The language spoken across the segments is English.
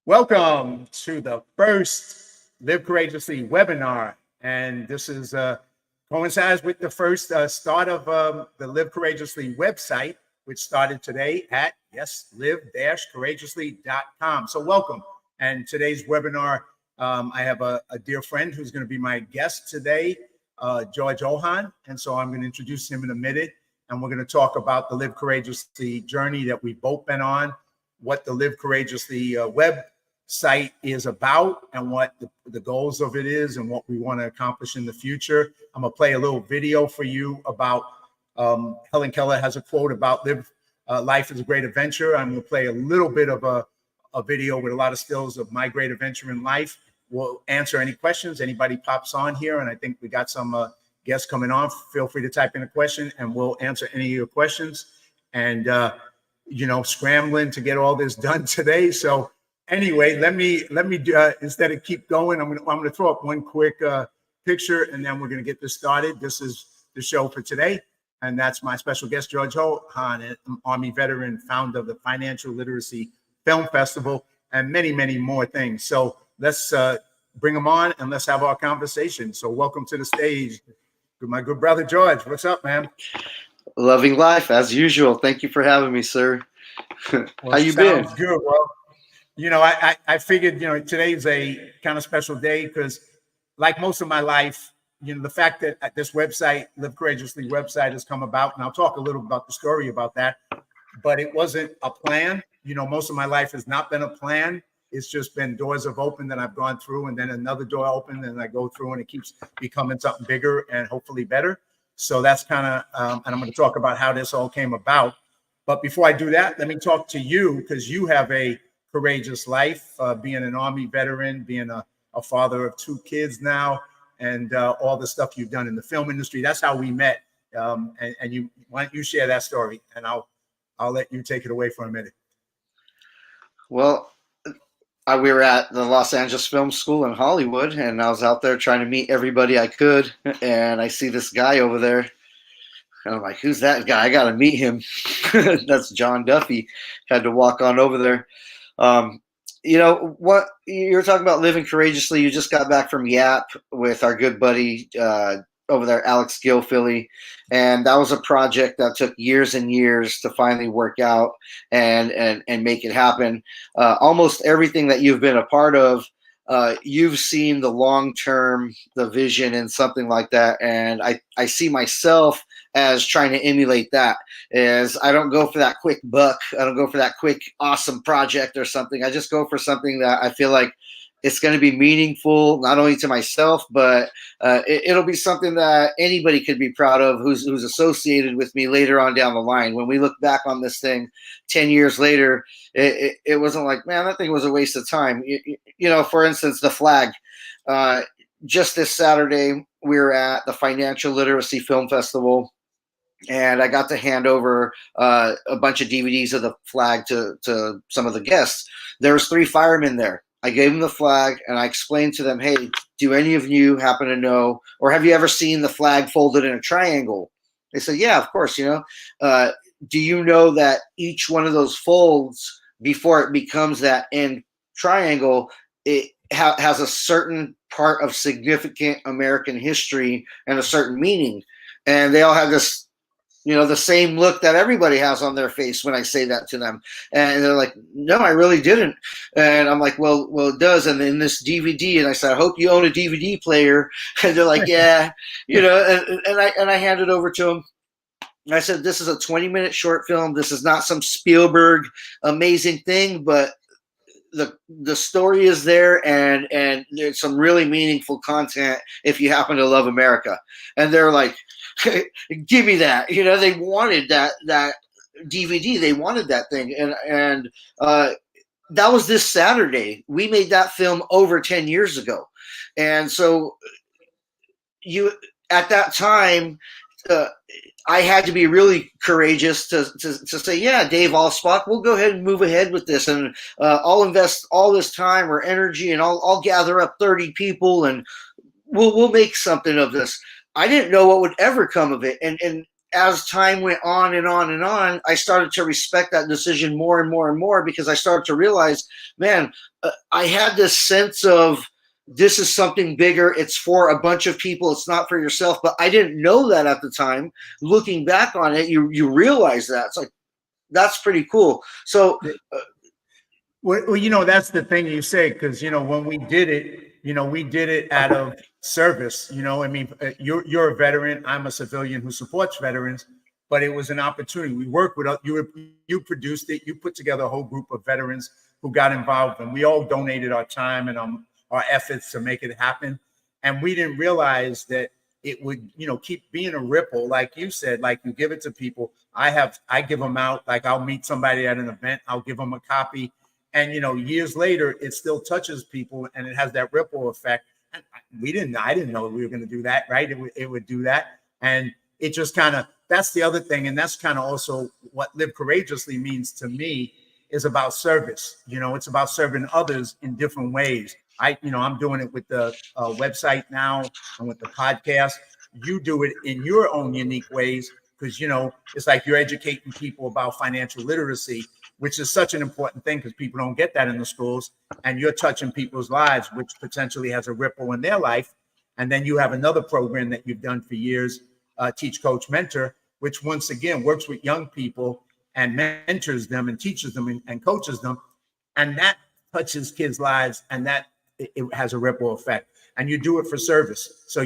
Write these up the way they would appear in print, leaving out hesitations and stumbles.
Welcome to the first Live Courageously webinar. And this is coincides with the first start of the Live Courageously website, which started today at, live-courageously.com. So welcome. And today's webinar, I have a dear friend who's going to be my guest today, George Ohan. And so I'm going to introduce him in a minute. And we're going to talk about the Live Courageously journey that we've both been on, what the Live Courageously website is about, and what the goals of it is, and what we want to accomplish in the future. I'm going to play a little video for you about Helen Keller has a quote about life is a great adventure. I'm going to play a little bit of a video with a lot of stills of my great adventure in life. We'll answer any questions. Anybody pops on here, and I think we got some guests coming on. Feel free to type in a question, and we'll answer any of your questions. And scrambling to get all this done today. So anyway, let me instead of keep going, I'm gonna throw up one quick picture, and then we're gonna get this started. This is the show for today, and that's my special guest, George Ohan, an Army veteran, founder of the Financial Literacy Film Festival, and many, many more things. So let's bring them on, and let's have our conversation. So welcome to the stage, my good brother George. What's up, man? Loving life as usual. Thank you for having me, sir. How you been? Good. Well, I figured, today's a kind of special day because, like most of my life, the fact that this website, Live Courageously website, has come about, and I'll talk a little about the story about that, but it wasn't a plan. Most of my life has not been a plan. It's just been doors have opened that I've gone through, and then another door opened, and I go through, and it keeps becoming something bigger and hopefully better. So that's kind of, and I'm going to talk about how this all came about. But before I do that, let me talk to you, because you have a courageous life, being an Army veteran, being a father of 2 kids now, and all the stuff you've done in the film industry. That's how we met. And you, why don't you share that story, and I'll let you take it away for a minute. Well, we were at the Los Angeles Film School in Hollywood, and I was out there trying to meet everybody I could, and I see this guy over there, and I'm like, who's that guy? I got to meet him. That's John Duffy. Had to walk on over there. What you were talking about living courageously, you just got back from YAP with our good buddy over there, Alex Gilfilly, and that was a project that took years and years to finally work out and make it happen. Almost everything that you've been a part of, you've seen the long term, the vision, and something like that. And I see myself as trying to emulate that. Is I don't go for that quick buck. I don't go for that quick awesome project or something. I just go for something that I feel like it's going to be meaningful, not only to myself, but it'll be something that anybody could be proud of who's associated with me later on down the line. When we look back on this thing 10 years later, it wasn't like, man, that thing was a waste of time. For instance, the flag. Just this Saturday, we were at the Financial Literacy Film Festival, and I got to hand over a bunch of DVDs of the flag to some of the guests. There was 3 firemen there. I gave them the flag, and I explained to them, hey, do any of you happen to know, or have you ever seen the flag folded in a triangle? They said, yeah, of course. Do you know that each one of those folds, before it becomes that end triangle, it has a certain part of significant American history and a certain meaning? And they all have this, the same look that everybody has on their face when I say that to them. And they're like, no, I really didn't. And I'm like, well, it does. And in this DVD, and I said, I hope you own a DVD player. And they're like, yeah, and I handed it over to them. And I said, this is a 20-minute short film. This is not some Spielberg amazing thing, but the story is there, and there's some really meaningful content if you happen to love America. And they're like, give me that. They wanted that DVD. They wanted that thing. And that was this Saturday. We made that film over 10 years ago. And so at that time, I had to be really courageous to say, yeah, Dave Allspock, we'll go ahead and move ahead with this. And I'll invest all this time or energy, and I'll gather up 30 people, and we'll make something of this. I didn't know what would ever come of it. And as time went on and on and on, I started to respect that decision more and more and more, because I started to realize, man, I had this sense of, this is something bigger. It's for a bunch of people. It's not for yourself. But I didn't know that at the time. Looking back on it, you realize that. It's like, that's pretty cool. So, well, that's the thing you say, because, when we did it, we did it out of service. I mean, you're a veteran. I'm a civilian who supports veterans, but it was an opportunity. We worked with you produced it. You put together a whole group of veterans who got involved, and we all donated our time and our efforts to make it happen. And we didn't realize that it would, keep being a ripple. Like you said, like you give it to people. I give them out. Like I'll meet somebody at an event. I'll give them a copy. And, years later, it still touches people and it has that ripple effect. And I didn't know we were going to do that, right? It would do that. And it just that's the other thing. And that's kind of also what Live Courageously means to me, is about service. It's about serving others in different ways. I'm doing it with the website now and with the podcast. You do it in your own unique ways, because, it's like you're educating people about financial literacy, which is such an important thing, because people don't get that in the schools, and you're touching people's lives, which potentially has a ripple in their life. And then you have another program that you've done for years, Teach, Coach, Mentor, which once again works with young people and mentors them and teaches them and coaches them. And that touches kids' lives, and that it has a ripple effect. And you do it for service. So,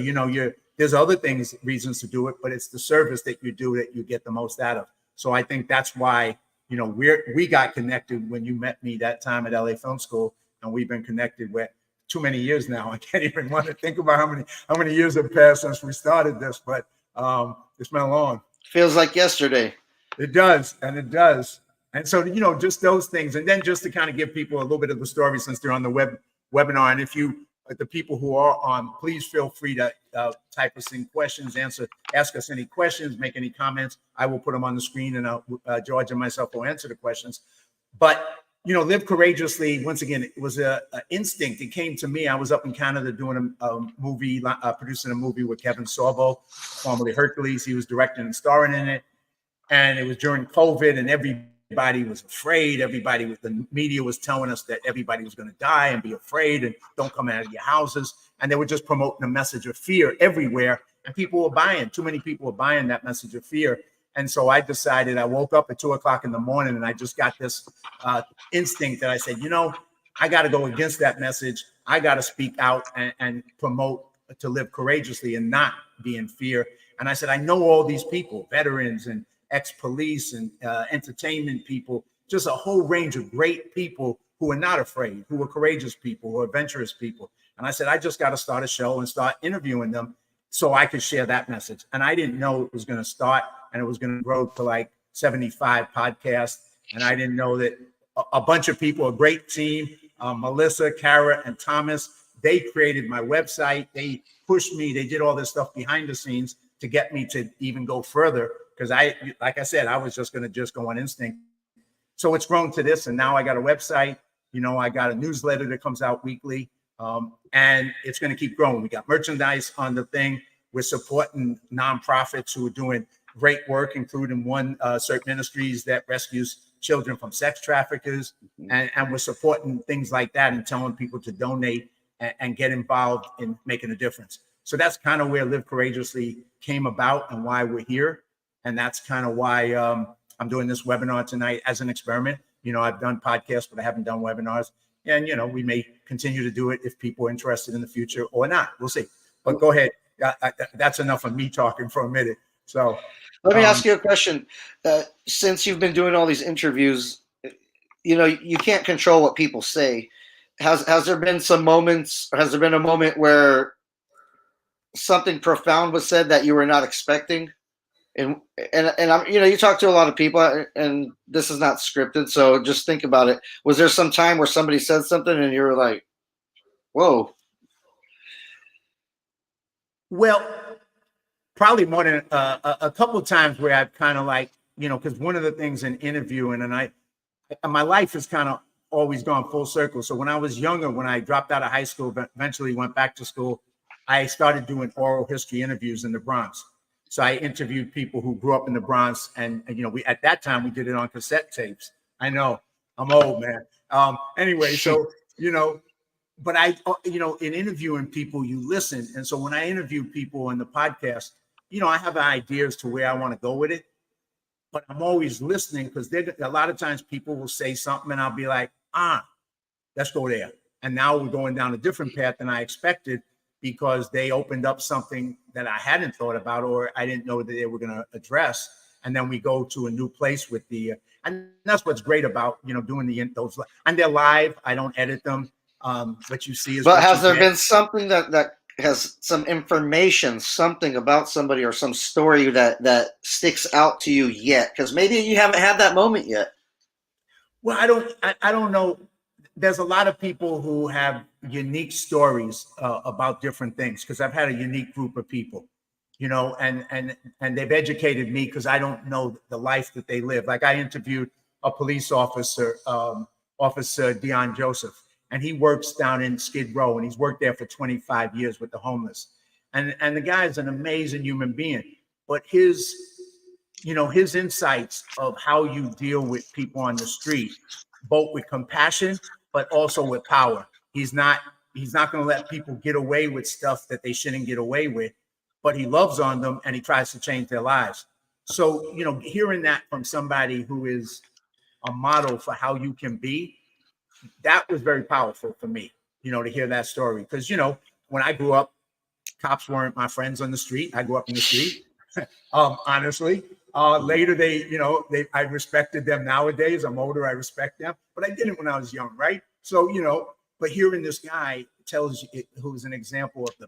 there's other reasons to do it, but it's the service that you do that you get the most out of. So I think that's why, we got connected when you met me that time at LA Film School, and we've been connected with too many years now. I can't even want to think about how many years have passed since we started this, but it's been long. Feels like yesterday. It does, and it does. And so, just those things. And then just to kind of give people a little bit of the story, since they're on the webinar, and if the people who are on, please feel free to type us in questions, ask us any questions, make any comments. I will put them on the screen, and George and myself will answer the questions. But, Live Courageously, once again, it was an instinct. It came to me. I was up in Canada doing a movie, producing a movie with Kevin Sorbo, formerly Hercules. He was directing and starring in it. And it was during COVID, and everybody was afraid. The media was telling us that everybody was going to die and be afraid and don't come out of your houses. And they were just promoting a message of fear everywhere. And people were buying. Too many people were buying that message of fear. And so I decided, I woke up at 2:00 in the morning, and I just got this instinct that I said, I got to go against that message. I got to speak out and promote to live courageously and not be in fear. And I said, I know all these people, veterans and ex-police and entertainment people, just a whole range of great people who are not afraid, who are courageous people, who are adventurous people. And I said, I just got to start a show and start interviewing them so I could share that message. And I didn't know it was going to start and it was going to grow to like 75 podcasts. And I didn't know that a bunch of people, a great team, Melissa, Kara, and Thomas, they created my website. They pushed me. They did all this stuff behind the scenes to get me to even go further. Because like I said, I was just going to go on instinct. So it's grown to this. And now I got a website. I got a newsletter that comes out weekly. And it's going to keep growing. We got merchandise on the thing. We're supporting nonprofits who are doing great work, including one, Certain Ministries, that rescues children from sex traffickers. And we're supporting things like that and telling people to donate and get involved in making a difference. So that's kind of where Live Courageously came about and why we're here. And that's kind of why I'm doing this webinar tonight as an experiment. I've done podcasts, but I haven't done webinars. And, we may continue to do it if people are interested in the future or not. We'll see. But go ahead. That's enough of me talking for a minute. So let me ask you a question. Since you've been doing all these interviews, you can't control what people say. Has there been some moments, or has there been a moment where something profound was said that you were not expecting? And I'm, you talk to a lot of people, and this is not scripted, so just think about it. Was there some time where somebody said something and you were like, whoa? Well, probably more than a couple of times where I've kind of like, because one of the things in interviewing, and my life has kind of always gone full circle. So when I was younger, when I dropped out of high school, but eventually went back to school, I started doing oral history interviews in the Bronx. So I interviewed people who grew up in the Bronx, and you know, we at that time we did it on cassette tapes. I know I'm old, man. Anyway, so you know, but you know, in interviewing people, you listen, and so when I interview people in the podcast, you know, I have ideas to where I want to go with it, but I'm always listening because a lot of times people will say something, and I'll be like, let's go there. And now we're going down a different path than I expected because they opened up something that I hadn't thought about or I didn't know that they were going to address. And then we go to a new place with and that's what's great about, you know, doing those, and they're live. I don't edit them. What you see is. But has there been something that has some information, something about somebody or some story that sticks out to you yet? Because maybe you haven't had that moment yet. Well, I don't know. There's a lot of people who have unique stories about different things because I've had a unique group of people, you know, and they've educated me because I don't know the life that they live. Like I interviewed a police officer, Officer Dion Joseph, and he works down in Skid Row, and he's worked there for 25 years with the homeless. And the guy is an amazing human being, but his insights of how you deal with people on the street, both with compassion but also with power. He's not going to let people get away with stuff that they shouldn't get away with, but he loves on them and he tries to change their lives. So, you know, hearing that from somebody who is a model for how you can be, that was very powerful for me, you know, to hear that story. Because, you know, when I grew up, cops weren't my friends on the street. I grew up in the street, honestly. Later, I respected them nowadays. I'm older, I respect them, but I didn't when I was young, right? So, you know, but hearing this guy tells you who's an example of the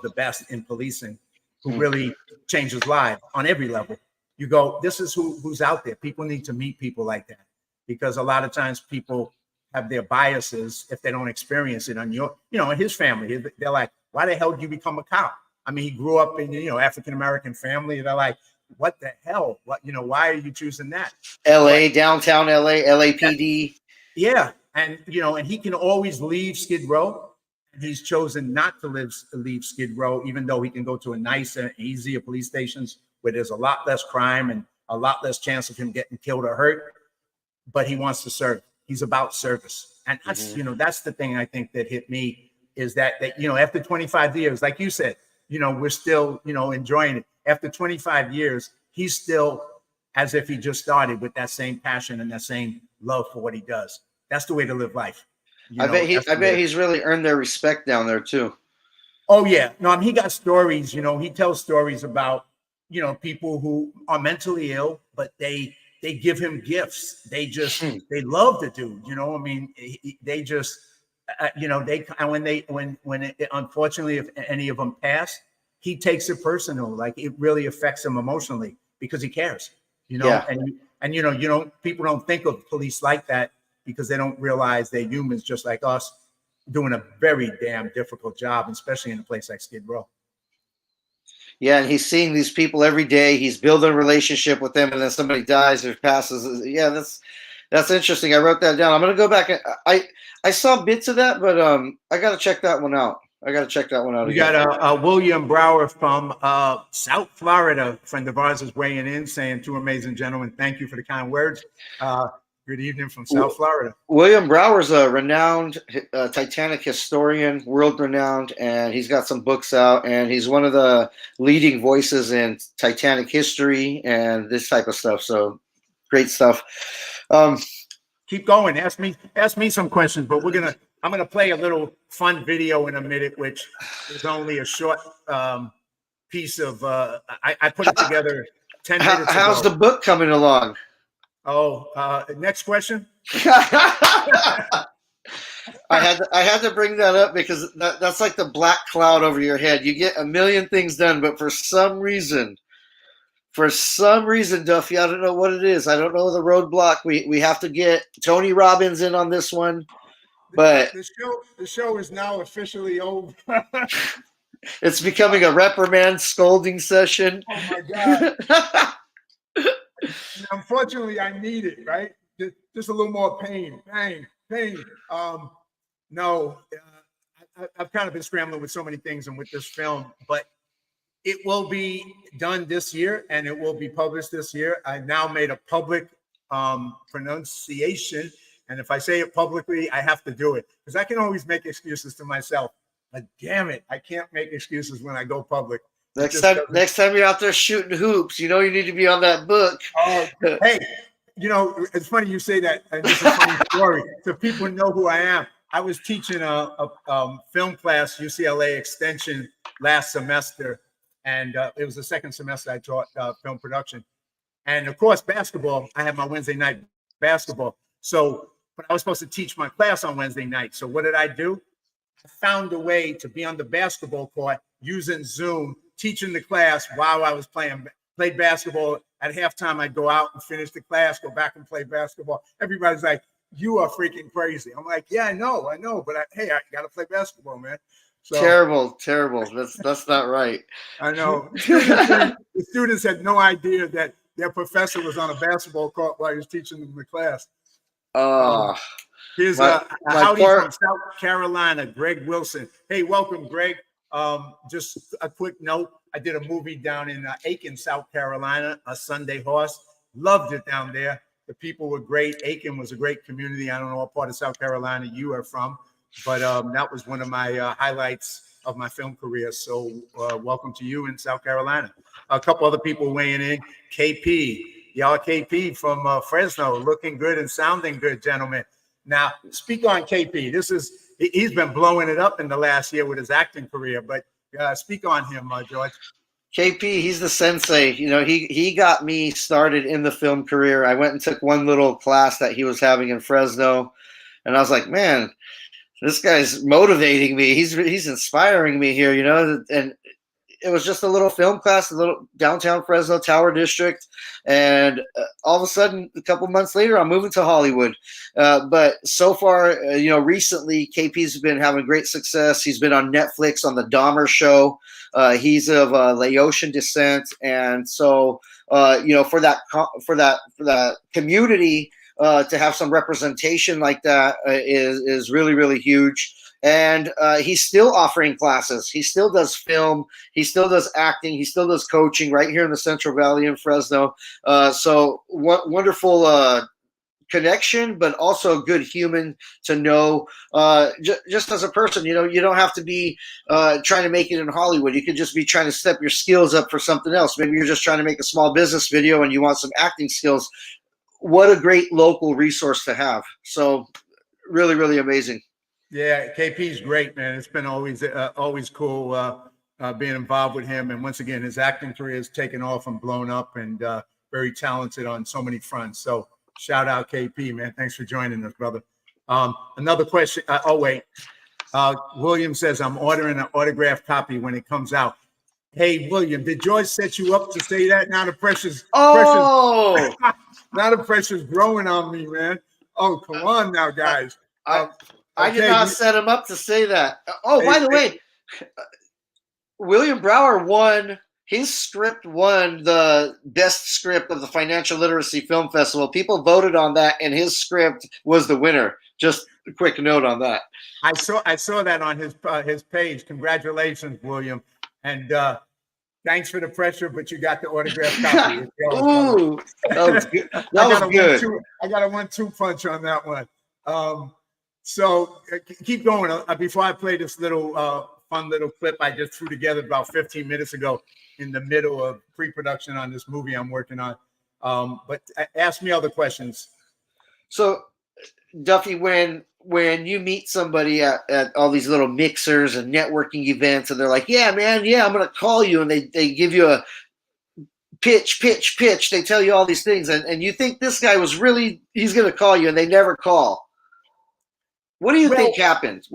best in policing, who really changes lives on every level. You go, this is who's out there. People need to meet people like that because a lot of times people have their biases if they don't experience it on in his family. They're like, why the hell did you become a cop? I mean, he grew up in, African-American family. They're like, what the hell? Why are you choosing that? LA, downtown LA, LAPD. Yeah. And, and he can always leave Skid Row. And he's chosen not to leave Skid Row, even though he can go to a nicer, easier police stations where there's a lot less crime and a lot less chance of him getting killed or hurt. But he wants to serve. He's about service. And that's, that's the thing I think that hit me is that, after 25 years, like you said, we're still, enjoying it. After 25 years, he's still as if he just started with that same passion and that same love for what he does. That's the way to live life. I bet he's really earned their respect down there too. Oh yeah. No, I mean, he got stories, he tells stories about, people who are mentally ill, but they give him gifts. They just, they love the dude, I mean, they just, unfortunately, if any of them pass, he takes it personal. Like it really affects him emotionally because he cares, Yeah. and people don't think of police like that because they don't realize they're humans just like us doing a very damn difficult job, especially in a place like Skid Row. Yeah, and he's seeing these people every day. He's building a relationship with them, and then somebody dies or passes. Yeah, that's interesting. I wrote that down. I'm gonna go back and I saw bits of that, but I gotta check that one out. You got William Brower from South Florida. A friend of ours is weighing in, saying, "Two amazing gentlemen. Thank you for the kind words." Good evening from South Florida. William Brower's a renowned Titanic historian, world-renowned, and he's got some books out, and he's one of the leading voices in Titanic history and this type of stuff. So great stuff. Keep going. Ask me some questions, but I'm gonna play a little fun video in a minute, which is only a short piece of. I put it together 10 minutes ago. How's the book coming along? Oh, next question. I had to bring that up because that's like the black cloud over your head. You get a million things done, but for some reason, Duffy, I don't know what it is. I don't know the roadblock. We have to get Tony Robbins in on this one. But the show is now officially over. It's becoming a reprimand scolding session. Oh my God. Unfortunately, I need it, right? Just a little more pain. No, I've kind of been scrambling with so many things and with this film, but It will be done this year and it will be published this year. I now made a public pronunciation. And if I say it publicly, I have to do it because I can always make excuses to myself. But damn it, I can't make excuses when I go public. Next time you're out there shooting hoops, you need to be on that book. Hey, it's funny you say that. And it's a funny story. So people know who I am. I was teaching a film class, UCLA Extension, last semester. And it was the second semester I taught film production. And of course, basketball, I had my Wednesday night basketball. So, but I was supposed to teach my class on Wednesday night. So what did I do? I found a way to be on the basketball court using Zoom, teaching the class while I was played basketball. At halftime, I'd go out and finish the class, go back and play basketball. Everybody's like, you are freaking crazy. I'm like, yeah, I know, but hey, I got to play basketball, man. So, terrible. That's not right. I know. The students had no idea that their professor was on a basketball court while he was teaching them the class. Here's howdy from South Carolina, Greg Wilson. Hey, welcome, Greg. Just a quick note. I did a movie down in Aiken, South Carolina, A Sunday Horse. Loved it down there. The people were great. Aiken was a great community. I don't know what part of South Carolina you are from, but that was one of my highlights of my film career. So welcome to you in South Carolina. A couple other people weighing in. KP, y'all KP from Fresno, looking good and sounding good, gentlemen. Now, speak on KP. He's been blowing it up in the last year with his acting career, but speak on him, George. KP, he's the sensei. He got me started in the film career. I went and took one little class that he was having in Fresno, and I was like, man, this guy's motivating me. He's inspiring me here, and it was just a little film class, a little downtown Fresno Tower District. And all of a sudden, a couple months later, I'm moving to Hollywood. But so far, recently, KP's been having great success. He's been on Netflix on the Dahmer Show. He's of Laotian descent. And so, for that community, to have some representation like that is really, really huge. And he's still offering classes. He still does film. He still does acting. He still does coaching right here in the Central Valley in Fresno. So wonderful connection, but also a good human to know. Just as a person, you don't have to be trying to make it in Hollywood. You could just be trying to step your skills up for something else. Maybe you're just trying to make a small business video and you want some acting skills. What a great local resource to have. So really, really amazing. Yeah, KP's great, man. It's been always cool being involved with him. And once again, his acting career has taken off and blown up, and very talented on so many fronts. So shout out KP, man. Thanks for joining us, brother. Another question. William says, I'm ordering an autographed copy when it comes out. Hey, William, did George set you up to say that? Now the pressure's now the pressure's growing on me, man. Oh, come on now, guys. I did not set him up to say that. Oh, by the way, William Brower won. His script won the best script of the Financial Literacy Film Festival. People voted on that, and his script was the winner. Just a quick note on that. I saw that on his page. Congratulations, William, and thanks for the pressure, but you got the autograph copy. Ooh, that was good. That was good. I got a 1-2 punch on that one. So keep going. Before I play this little fun little clip I just threw together about 15 minutes ago in the middle of pre-production on this movie I'm working on. But ask me other questions. So, Duffy, when you meet somebody at all these little mixers and networking events, and they're like, yeah, man, yeah, I'm going to call you, and they give you a pitch. They tell you all these things, and you think this guy he's going to call you, and they never call. What do you think happens?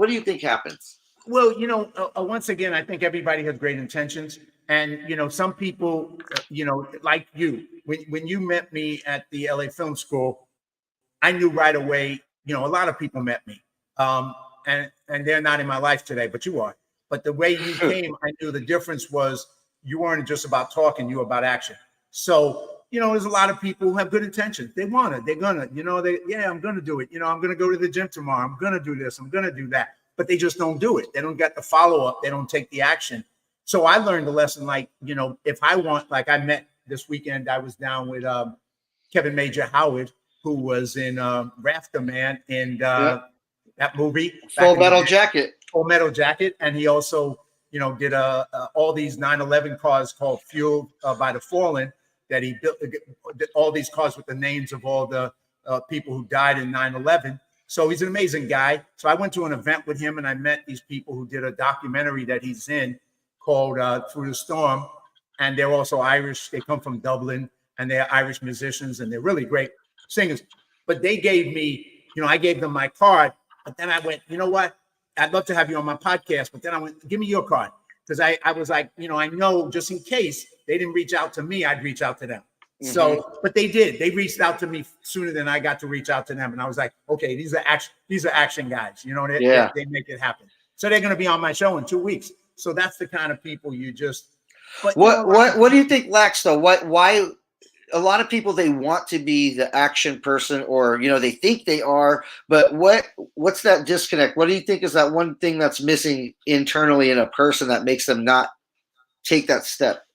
Well, once again, I think everybody has great intentions. And, some people, like you, when you met me at the LA Film School, I knew right away, a lot of people met me. And they're not in my life today, but you are. But the way you came, I knew the difference was you weren't just about talking, you were about action. So, there's a lot of people who have good intentions. They want it. They're gonna, I'm gonna do it. I'm gonna go to the gym tomorrow. I'm gonna do this. I'm gonna do that. But they just don't do it. They don't get the follow-up. They don't take the action. So I learned a lesson, like, if I want, like I met this weekend, I was down with Kevin Major Howard, who was in Rafter Man and Yep. that movie back Full in the Metal day, Jacket. Full Metal Jacket. And he also, did all these 9/11 cars called Fueled by the Fallen that he built, all these cars with the names of all the people who died in 9/11. So he's an amazing guy. So I went to an event with him and I met these people who did a documentary that he's in called Through the Storm. And they're also Irish. They come from Dublin and they're Irish musicians and they're really great singers. But they gave me, I gave them my card. But then I went, you know what? I'd love to have you on my podcast. But then I went, give me your card. Because I was like, I know just in case they didn't reach out to me, I'd reach out to them. Mm-hmm. So, but they did. They reached out to me sooner than I got to reach out to them, and I was like, okay, these are action guys. They make it happen. So they're going to be on my show in 2 weeks. So that's the kind of people you just. But what do you think lacks though? Why? A lot of people, they want to be the action person, or they think they are, but what's that disconnect? What do you think is that one thing that's missing internally in a person that makes them not take that step?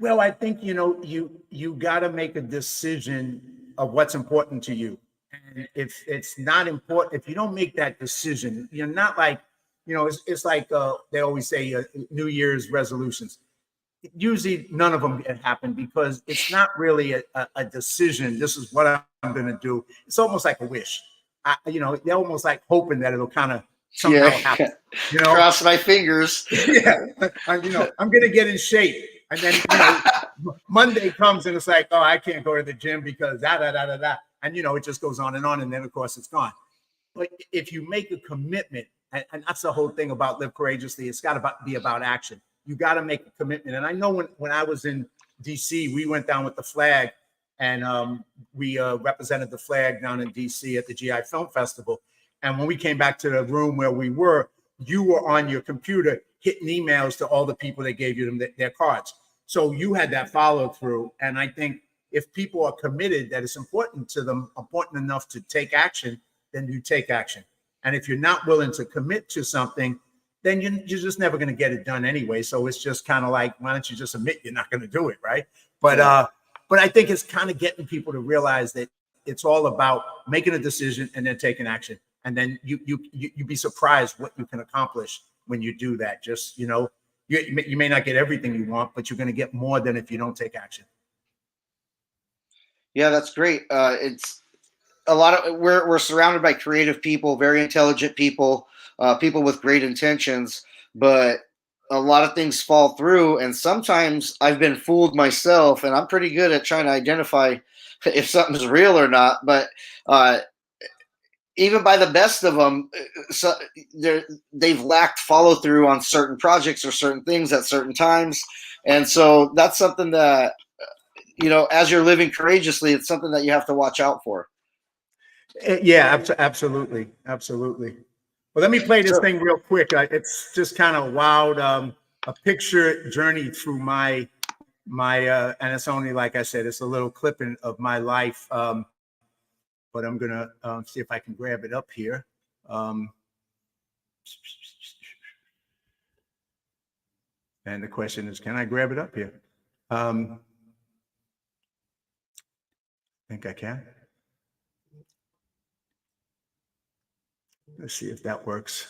Well, I think you got to make a decision of what's important to you, and if it's not important, if you don't make that decision, you're not like, it's like they always say New Year's resolutions. Usually none of them happen because it's not really a decision. This is what I'm going to do. It's almost like a wish. They're almost like hoping that it'll kind of somehow happen. Cross my fingers. Yeah, I'm going to get in shape, and then Monday comes and it's like, oh, I can't go to the gym because and it just goes on, and then of course it's gone. But if you make a commitment, and that's the whole thing about Live Courageously, it's got to be about action. You got to make a commitment. And I know when I was in DC, we went down with the flag and we represented the flag down in DC at the GI Film Festival. And when we came back to the room where we were, you were on your computer hitting emails to all the people that gave you their cards. So you had that follow through. And I think if people are committed, that it's important to them, important enough to take action, then you take action. And if you're not willing to commit to something, then you're just never going to get it done anyway. So it's just kind of like, why don't you just admit you're not going to do it, right? But I think it's kind of getting people to realize that it's all about making a decision and then taking action. And then you be surprised what you can accomplish when you do that. Just, you may not get everything you want, but you're going to get more than if you don't take action. Yeah, that's great. It's a lot of we're surrounded by creative people, very intelligent people, people with great intentions, but a lot of things fall through. And sometimes I've been fooled myself, and I'm pretty good at trying to identify if something's real or not. But even by the best of them, they've lacked follow through on certain projects or certain things at certain times. And so that's something that, as you're living courageously, it's something that you have to watch out for. Yeah, absolutely. Absolutely. Well, let me play this thing real quick. It's just kind of wild. A picture journey through my, and it's only, like I said, it's a little clipping of my life. But I'm going to see if I can grab it up here. And the question is, can I grab it up here? I think I can. Let's see if that works.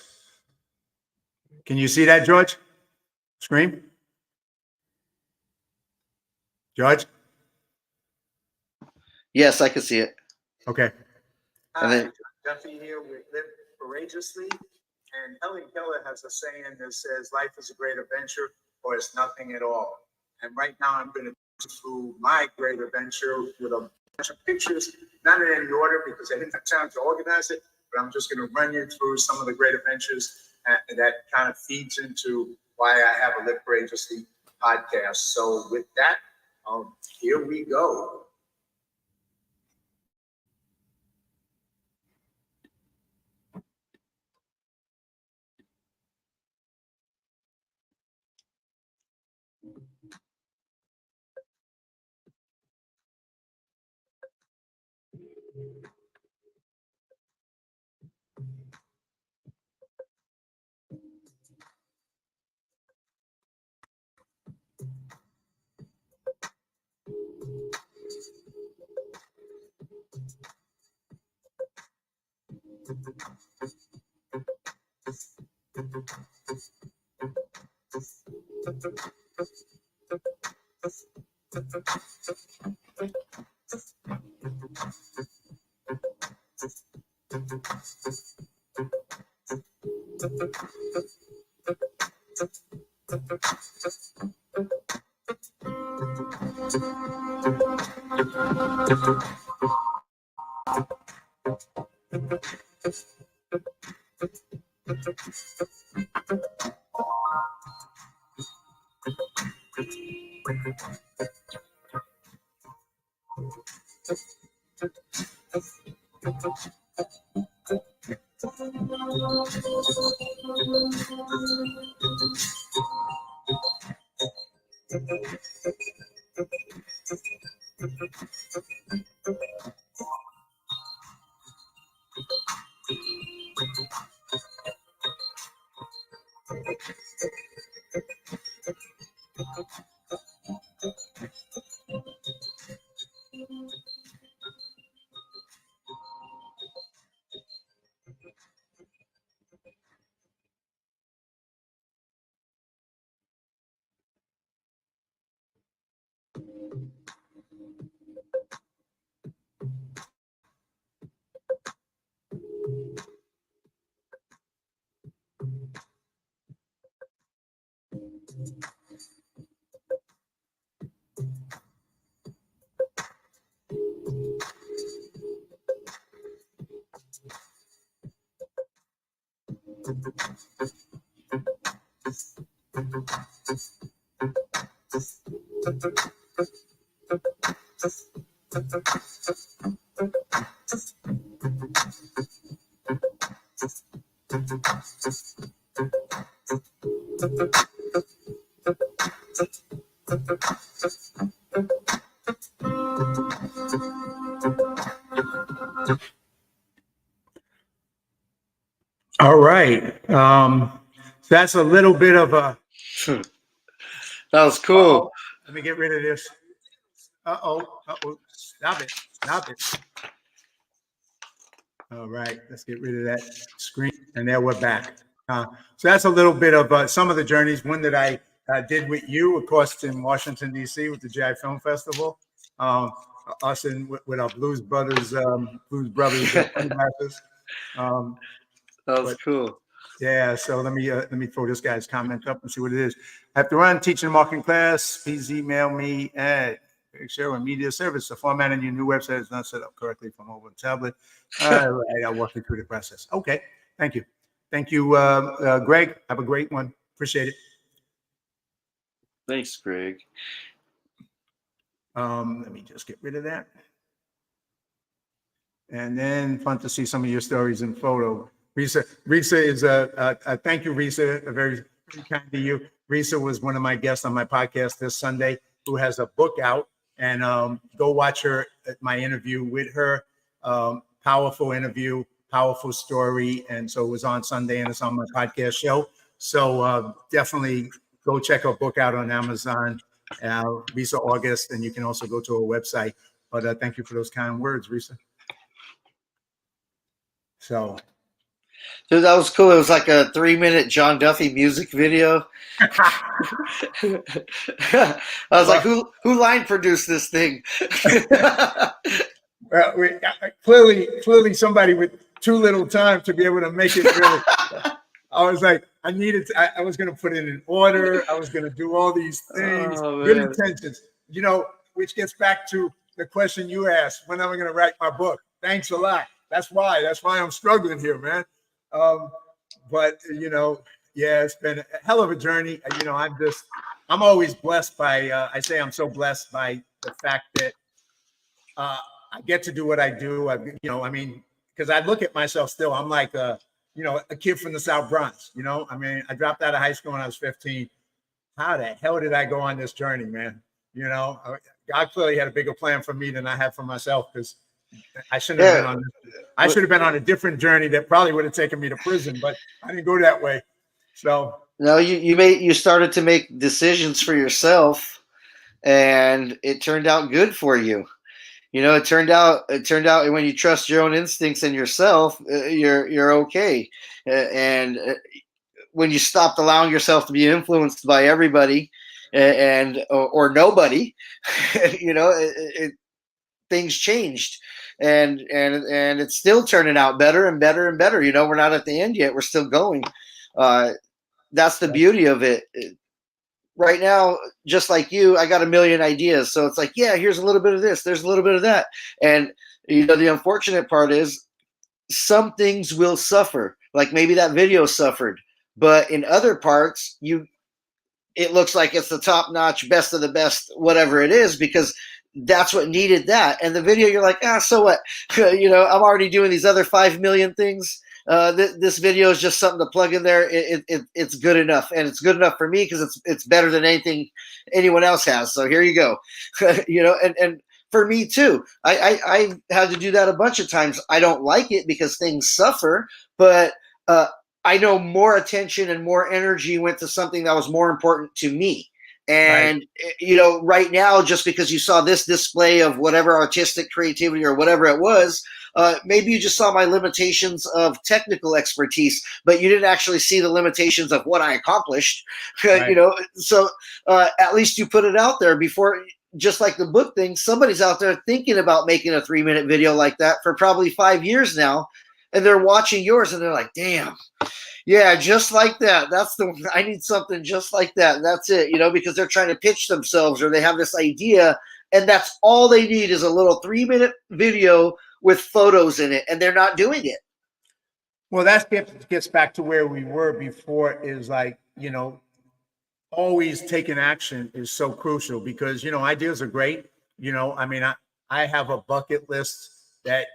Can you see that, George? Screen? George? Yes, I can see it. Okay. And then, Duffy here with Live Courageously. And Helen Keller has a saying that says, life is a great adventure or it's nothing at all. And right now I'm going to go through my great adventure with a bunch of pictures, not in any order because I didn't have time to organize it, but I'm just going to run you through some of the great adventures that kind of feeds into why I have a Live Courageously podcast. So with that, here we go. All right. So that's a little bit of a. That was cool. Uh-oh. Let me get rid of this. Uh-oh. Uh-oh. Stop it. Stop it. All right. Let's get rid of that screen. And there we're back. So that's a little bit of some of the journeys. One that I did with you, of course, in Washington, D.C. with the GI Film Festival. Us and with our Blues Brothers sunglasses. That was cool. Yeah, so let me throw this guy's comment up and see what it is. I have to run teaching and marketing class. Please email me at Share Media Service. The format in your new website is not set up correctly for mobile and tablet. All right, I'll walk you through the process. Okay, thank you. Thank you, Greg. Have a great one. Appreciate it. Thanks, Greg. Let me just get rid of that. And then fun to see some of your stories in photo. Risa is thank you, Risa. Very kind to you. Risa was one of my guests on my podcast this Sunday, who has a book out, and go watch her my interview with her. Powerful interview, powerful story, and so it was on Sunday, and it's on my podcast show. So definitely go check her book out on Amazon, Risa August, and you can also go to her website. But thank you for those kind words, Risa. So. Dude, that was cool. It was like a 3-minute John Duffy music video. I was like, who line produced this thing? Well, clearly somebody with too little time to be able to make it really. I was like, I was going to put it in order. I was going to do all these things, good intentions, which gets back to the question you asked, when am I going to write my book? Thanks a lot. That's why I'm struggling here, man. But yeah, it's been a hell of a journey. I'm always blessed by, I say I'm so blessed by the fact that I get to do what I do. Because I look at myself still, I'm like a kid from the South Bronx, I dropped out of high school when I was 15. How the hell did I go on this journey, man? God clearly had a bigger plan for me than I had for myself, because I shouldn't have been on this. I should have been on a different journey that probably would have taken me to prison, but I didn't go that way. So no, you started to make decisions for yourself, and it turned out good for you. You know, it turned out when you trust your own instincts and yourself, you're okay. And when you stopped allowing yourself to be influenced by everybody and or nobody, things changed, and it's still turning out better and better and better. We're not at the end yet. We're still going. That's the beauty of it. Right now, just like you, I got a million ideas. So it's like, yeah, here's a little bit of this, there's a little bit of that. And the unfortunate part is some things will suffer. Like maybe that video suffered, but in other parts, it looks like it's the top notch, best of the best, whatever it is, because that's what needed that. And the video, you're like, so what? I'm already doing these other 5 million things. This video is just something to plug in there. It's good enough, and it's good enough for me because it's better than anything anyone else has. So here you go. And for me too, I had to do that a bunch of times. I don't like it because things suffer, but I know more attention and more energy went to something that was more important to me. And right now, just because you saw this display of whatever artistic creativity or whatever it was, maybe you just saw my limitations of technical expertise, but you didn't actually see the limitations of what I accomplished. Right. So at least you put it out there before. Just like the book thing, somebody's out there thinking about making a 3-minute video like that for probably 5 years now, and they're watching yours and they're like, damn. Yeah, just like that. That's the one. I need something just like that. And that's it, because they're trying to pitch themselves or they have this idea, and that's all they need is a little 3-minute video with photos in it, and they're not doing it. Well, that gets back to where we were before, is like, always taking action is so crucial because, ideas are great. I have a bucket list that,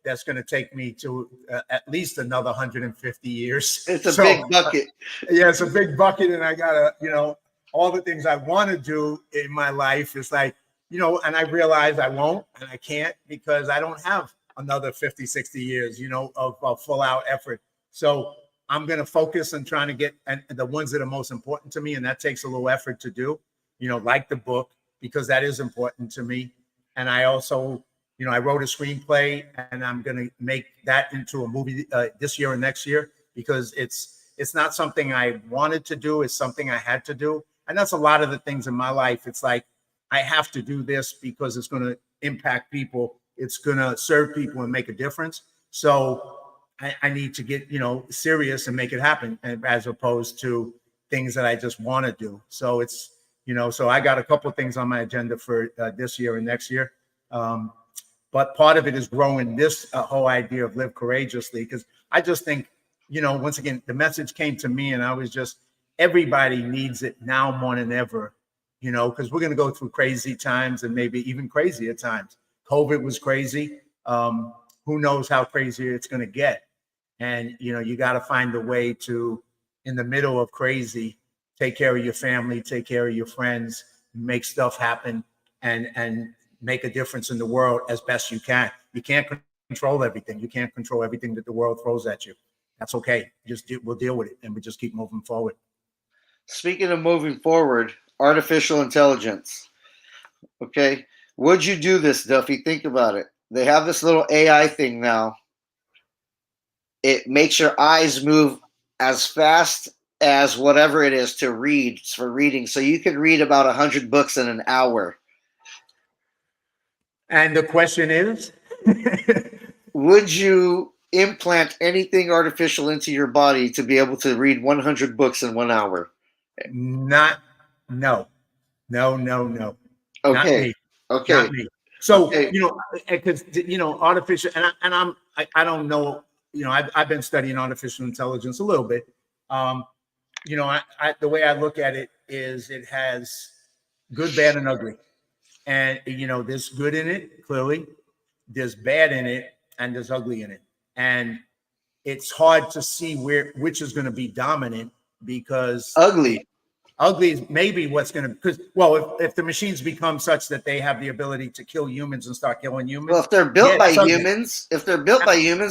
that's going to take me to at least another 150 years. It's a big bucket. Yeah, it's a big bucket. And I got to, all the things I want to do in my life is like, and I realize I won't and I can't because I don't have another 50, 60 years, of full out effort. So I'm going to focus on trying to get the ones that are most important to me. And that takes a little effort to do, like the book, because that is important to me. And I also, I wrote a screenplay and I'm going to make that into a movie this year and next year because it's not something I wanted to do. It's something I had to do. And that's a lot of the things in my life. It's like, I have to do this because it's going to impact people. It's going to serve people and make a difference. So I need to get, serious and make it happen, as opposed to things that I just want to do. So it's, so I got a couple of things on my agenda for this year and next year. But part of it is growing this whole idea of live courageously, because I just think, once again, the message came to me and I was just, everybody needs it now more than ever, because we're going to go through crazy times and maybe even crazier times. COVID was crazy. Who knows how crazy it's going to get. And, you got to find a way to, in the middle of crazy, take care of your family, take care of your friends, make stuff happen and make a difference in the world as best you can. You can't control everything. You can't control everything that the world throws at you. That's okay. We'll deal with it and we just keep moving forward. Speaking of moving forward, artificial intelligence. Okay. Would you do this, Duffy? Think about it. They have this little AI thing now. It makes your eyes move as fast as whatever it is to read, for reading. So you can read about 100 books in an hour. And the question is, would you implant anything artificial into your body to be able to read 100 books in 1 hour? No. Okay. Not me. Okay. Not me. So, okay. Because, artificial, and I don't know, I've been studying artificial intelligence a little bit. The way I look at it is it has good, bad, and ugly. And, there's good in it, clearly. There's bad in it, and there's ugly in it. And it's hard to see which is going to be dominant, because ugly is maybe what's going to, because, well, if the machines become such that they have the ability to kill humans and start killing humans. Well, if they're built by humans,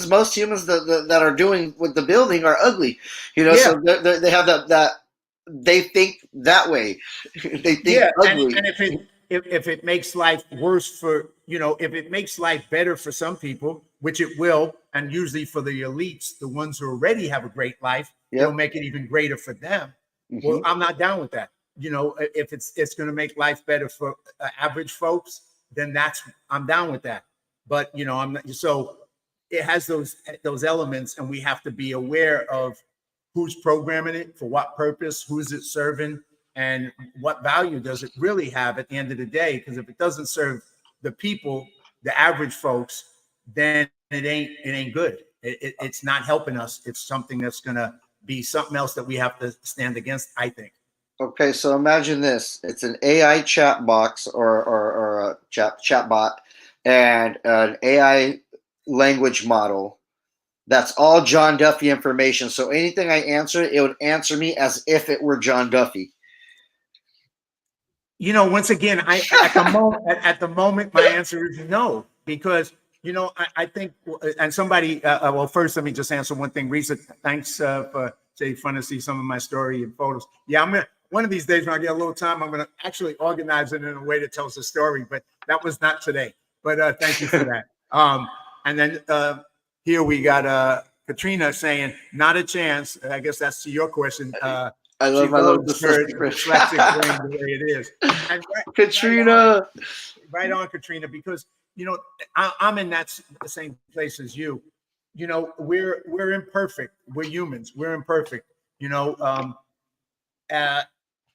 most humans that are doing with the building are ugly, so they have that they think that way. They think ugly. And if it makes life worse for, if it makes life better for some people, which it will, and usually for the elites, the ones who already have a great life, it'll Yep. make it even greater for them. Well, Hmm. I'm not down with that. If it's going to make life better for average folks, then I'm down with that. But I'm not, so it has those elements, and we have to be aware of who's programming it, for what purpose, who is it serving, and what value does it really have at the end of the day? Because if it doesn't serve the people, the average folks, then it ain't good. It's not helping us. It's something that's gonna be something else that we have to stand against, I think. Okay, so imagine this: it's an AI chat box or a chat bot and an AI language model. That's all John Duffy information. So anything I answer, it would answer me as if it were John Duffy. Once again, at the moment, my answer is no, because I think, and somebody, well, first let me just answer one thing. Risa, thanks for saying fun to see some of my story and photos. Yeah, one of these days when I get a little time, I'm gonna actually organize it in a way that tells the story, but that was not today. But thank you for that. And then here we got Katrina saying, not a chance. I guess that's to your question. I She love my little loves her dyslexic dyslexic brain the way it is. And Katrina. right on, Katrina, because I'm in the same place as you. We're imperfect. We're humans. We're imperfect.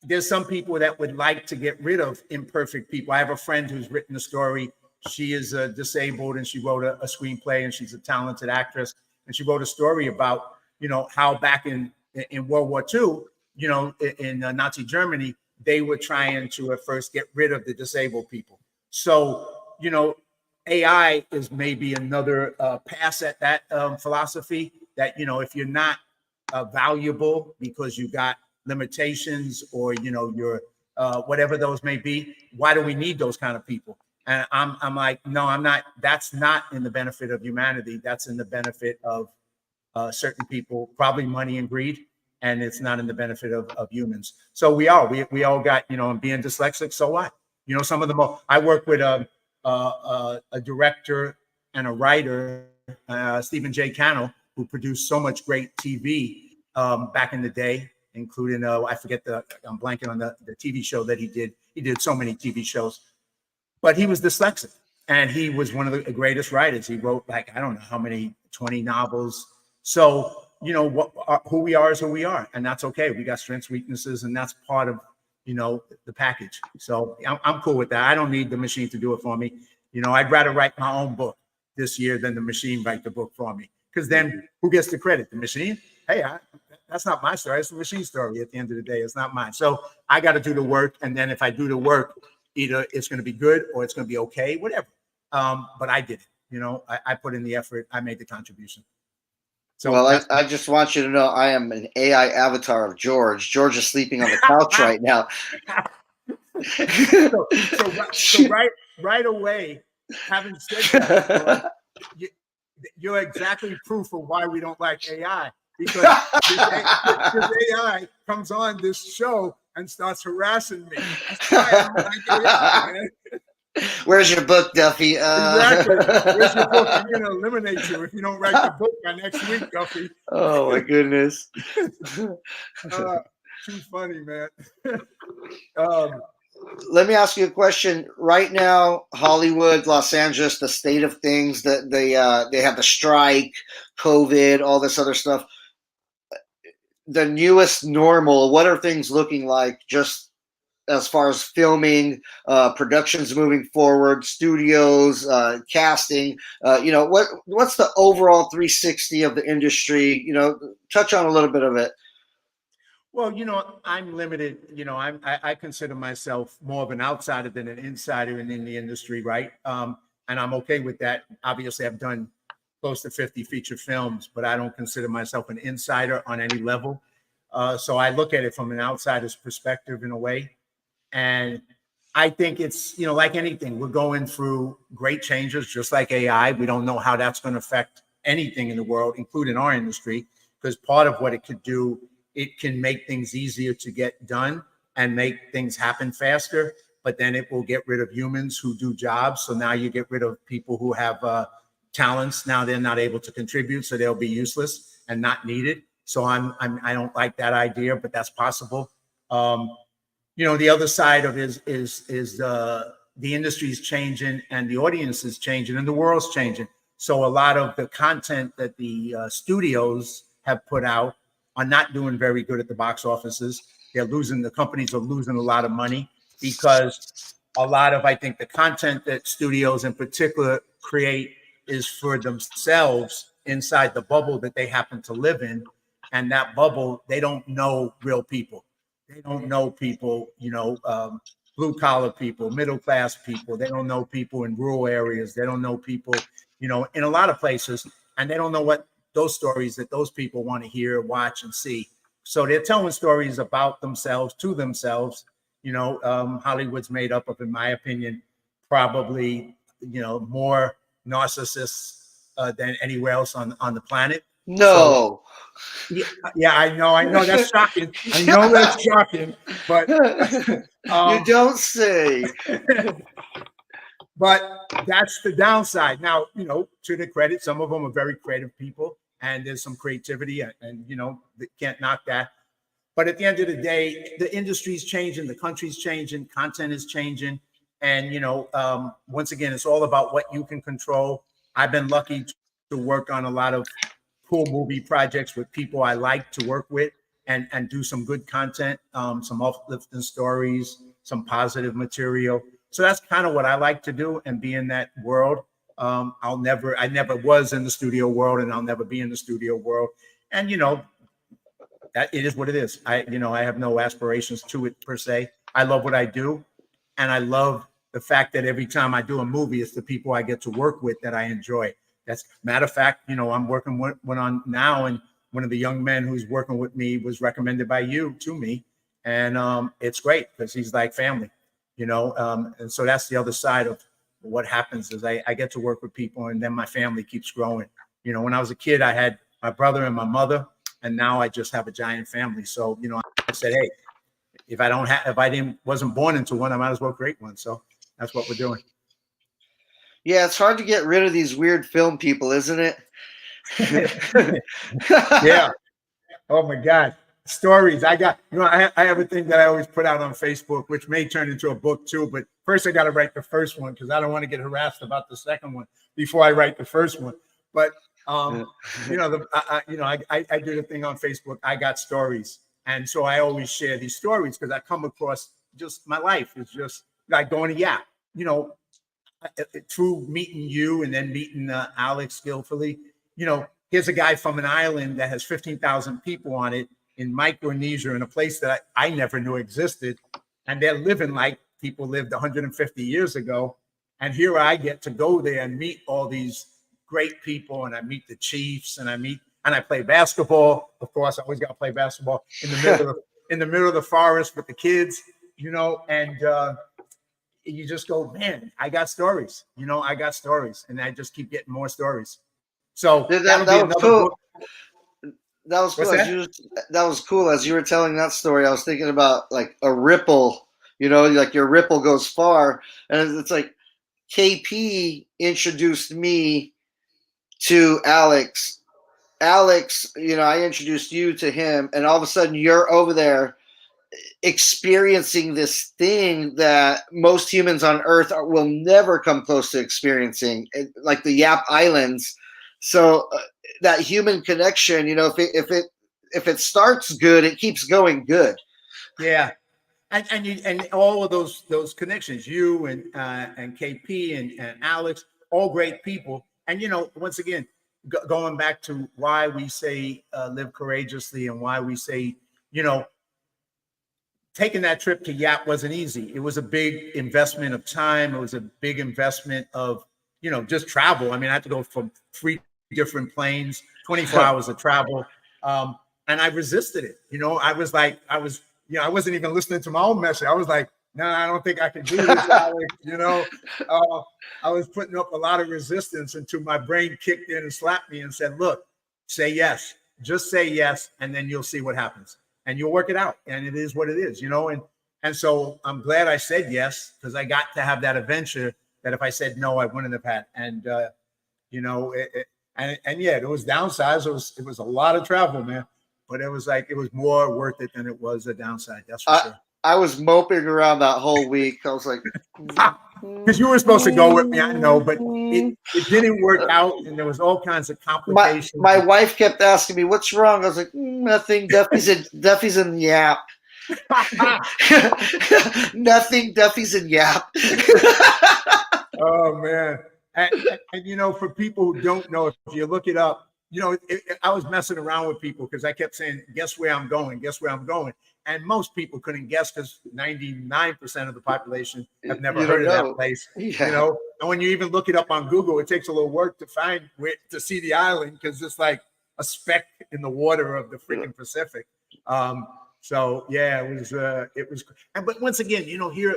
There's some people that would like to get rid of imperfect people. I have a friend who's written a story. She is disabled, and she wrote a screenplay, and she's a talented actress. And she wrote a story about how back in World War II, in Nazi Germany, they were trying to at first get rid of the disabled people. So AI is maybe another pass at that philosophy. That if you're not valuable because you got limitations, or your whatever those may be, why do we need those kind of people? And I'm like, no, I'm not. That's not in the benefit of humanity. That's in the benefit of certain people, probably money and greed, and it's not in the benefit of humans. So we all got, and being dyslexic, so what? Some of the I work with a director and a writer, Stephen J. Cannell, who produced so much great TV back in the day, including I'm blanking on the TV show that he did. He did so many TV shows, but he was dyslexic, and he was one of the greatest writers. He wrote I don't know how many, 20 novels. So who we are is who we are, and that's okay. We got strengths, weaknesses, and that's part of the package. So I'm cool with that. I don't need the machine to do it for me. I'd rather write my own book this year than the machine write the book for me, because then who gets the credit? The machine? Hey, that's not my story. It's the machine's story. At the end of the day, it's not mine. So I got to do the work, and then if I do the work, either it's going to be good or it's going to be okay, whatever. But I did it. I put in the effort. I made the contribution. So well, I just want you to know I am an AI avatar of George. George is sleeping on the couch right now. so right away, having said that, you're exactly proof of why we don't like AI, because AI comes on this show and starts harassing me. That's why I don't like AI, man. Where's your book, Duffy? Exactly. Where's your book? I'm going to eliminate you if you don't write the book by next week, Duffy. Oh, my goodness. Too funny, man. Let me ask you a question. Right now, Hollywood, Los Angeles, the state of things, that they have the strike, COVID, all this other stuff. The newest normal, what are things looking like just as far as filming, productions moving forward, studios, casting? What's the overall 360 of the industry? Touch on a little bit of it. Well, I'm limited. I consider myself more of an outsider than an insider in the industry, right? And I'm okay with that. Obviously, I've done close to 50 feature films, but I don't consider myself an insider on any level. So I look at it from an outsider's perspective in a way. And I think it's, like anything, we're going through great changes, just like AI. We don't know how that's going to affect anything in the world, including our industry, because part of what it could do, it can make things easier to get done and make things happen faster. but then it will get rid of humans who do jobs. So now you get rid of people who have talents. Now they're not able to contribute, so they'll be useless and not needed. So I don't like that idea, but that's possible. The other side of it is the industry is changing and the audience is changing and the world's changing. So a lot of the content that the studios have put out are not doing very good at the box offices. The companies are losing a lot of money because a lot of, I think, the content that studios in particular create is for themselves inside the bubble that they happen to live in. And that bubble, they don't know real people. They don't know people, blue collar people, middle class people. They don't know people in rural areas. They don't know people, in a lot of places. And they don't know what those stories that those people want to hear, watch, and see. So they're telling stories about themselves to themselves. Hollywood's made up of, in my opinion, probably, more narcissists than anywhere else on the planet. No. So, yeah, I know. That's shocking. I know that's shocking, but you don't say. But that's the downside. Now, to the credit, some of them are very creative people, and there's some creativity, and they can't knock that. But at the end of the day, the industry's changing, the country's changing, content is changing, and once again, it's all about what you can control. I've been lucky to work on a lot of cool movie projects with people I like to work with, and do some good content, some uplifting stories, some positive material. So that's kind of what I like to do and be in that world. I never was in the studio world, and I'll never be in the studio world. And that it is what it is. I have no aspirations to it per se. I love what I do, and I love the fact that every time I do a movie, it's the people I get to work with that I enjoy. That's matter of fact, I'm working one on now, and one of the young men who's working with me was recommended by you to me, and it's great because he's like family, and so that's the other side of what happens is I get to work with people, and then my family keeps growing. When I was a kid, I had my brother and my mother, and now I just have a giant family. So I said, hey, if I wasn't born into one, I might as well create one. So that's what we're doing. Yeah, it's hard to get rid of these weird film people, isn't it? Yeah. Oh my God. Stories. I have a thing that I always put out on Facebook, which may turn into a book too. But first I got to write the first one because I don't want to get harassed about the second one before I write the first one. But I do the thing on Facebook. I got stories. And so I always share these stories because I come across just my life is just like going to Yap, through meeting you and then meeting Alex skillfully. Here's a guy from an island that has 15,000 people on it in Micronesia, in a place that I never knew existed. And they're living like people lived 150 years ago. And here I get to go there and meet all these great people. And I meet the chiefs, and I play basketball. Of course, I always got to play basketball in the middle of the forest with the kids, and you just go, man, I got stories, and I just keep getting more stories. So that was cool. That was cool. That was cool. As you were telling that story, I was thinking about like a ripple, like your ripple goes far. And it's like KP introduced me to Alex. Alex, I introduced you to him, and all of a sudden you're over there experiencing this thing that most humans on Earth will never come close to experiencing, like the Yap Islands. So that human connection, if it starts good, it keeps going good. Yeah, and all of those connections, you and KP and Alex, all great people. And once again, going back to why we say live courageously, and why we say taking that trip to Yap wasn't easy. It was a big investment of time. It was a big investment of just travel. I mean, I had to go from 3 different planes, 24 hours of travel. And I resisted it. I wasn't even listening to my own message. I was like, no, I don't think I can do this, Alex. I was putting up a lot of resistance until my brain kicked in and slapped me and said, look, say yes, just say yes. And then you'll see what happens and you'll work it out. And it is what it is, and And so I'm glad I said yes, because I got to have that adventure that if I said no, I wouldn't have had. And, and yeah, it was downside. It was a lot of travel, man. But it was more worth it than it was a downside. That's for sure. I was moping around that whole week. I was like, because you were supposed to go with me, I know, but it didn't work out, and there was all kinds of complications. My wife kept asking me, "What's wrong?" I was like, "Nothing. Duffy's in Yap." Nothing. Duffy's in Yap. Oh man, and for people who don't know, if you look it up, I was messing around with people because I kept saying, "Guess where I'm going? Guess where I'm going?" And most people couldn't guess because 99% of the population have never heard of that place. Yeah. And when you even look it up on Google, it takes a little work to find to see the island because it's like a speck in the water of the freaking Pacific. So yeah, it was. But once again, here,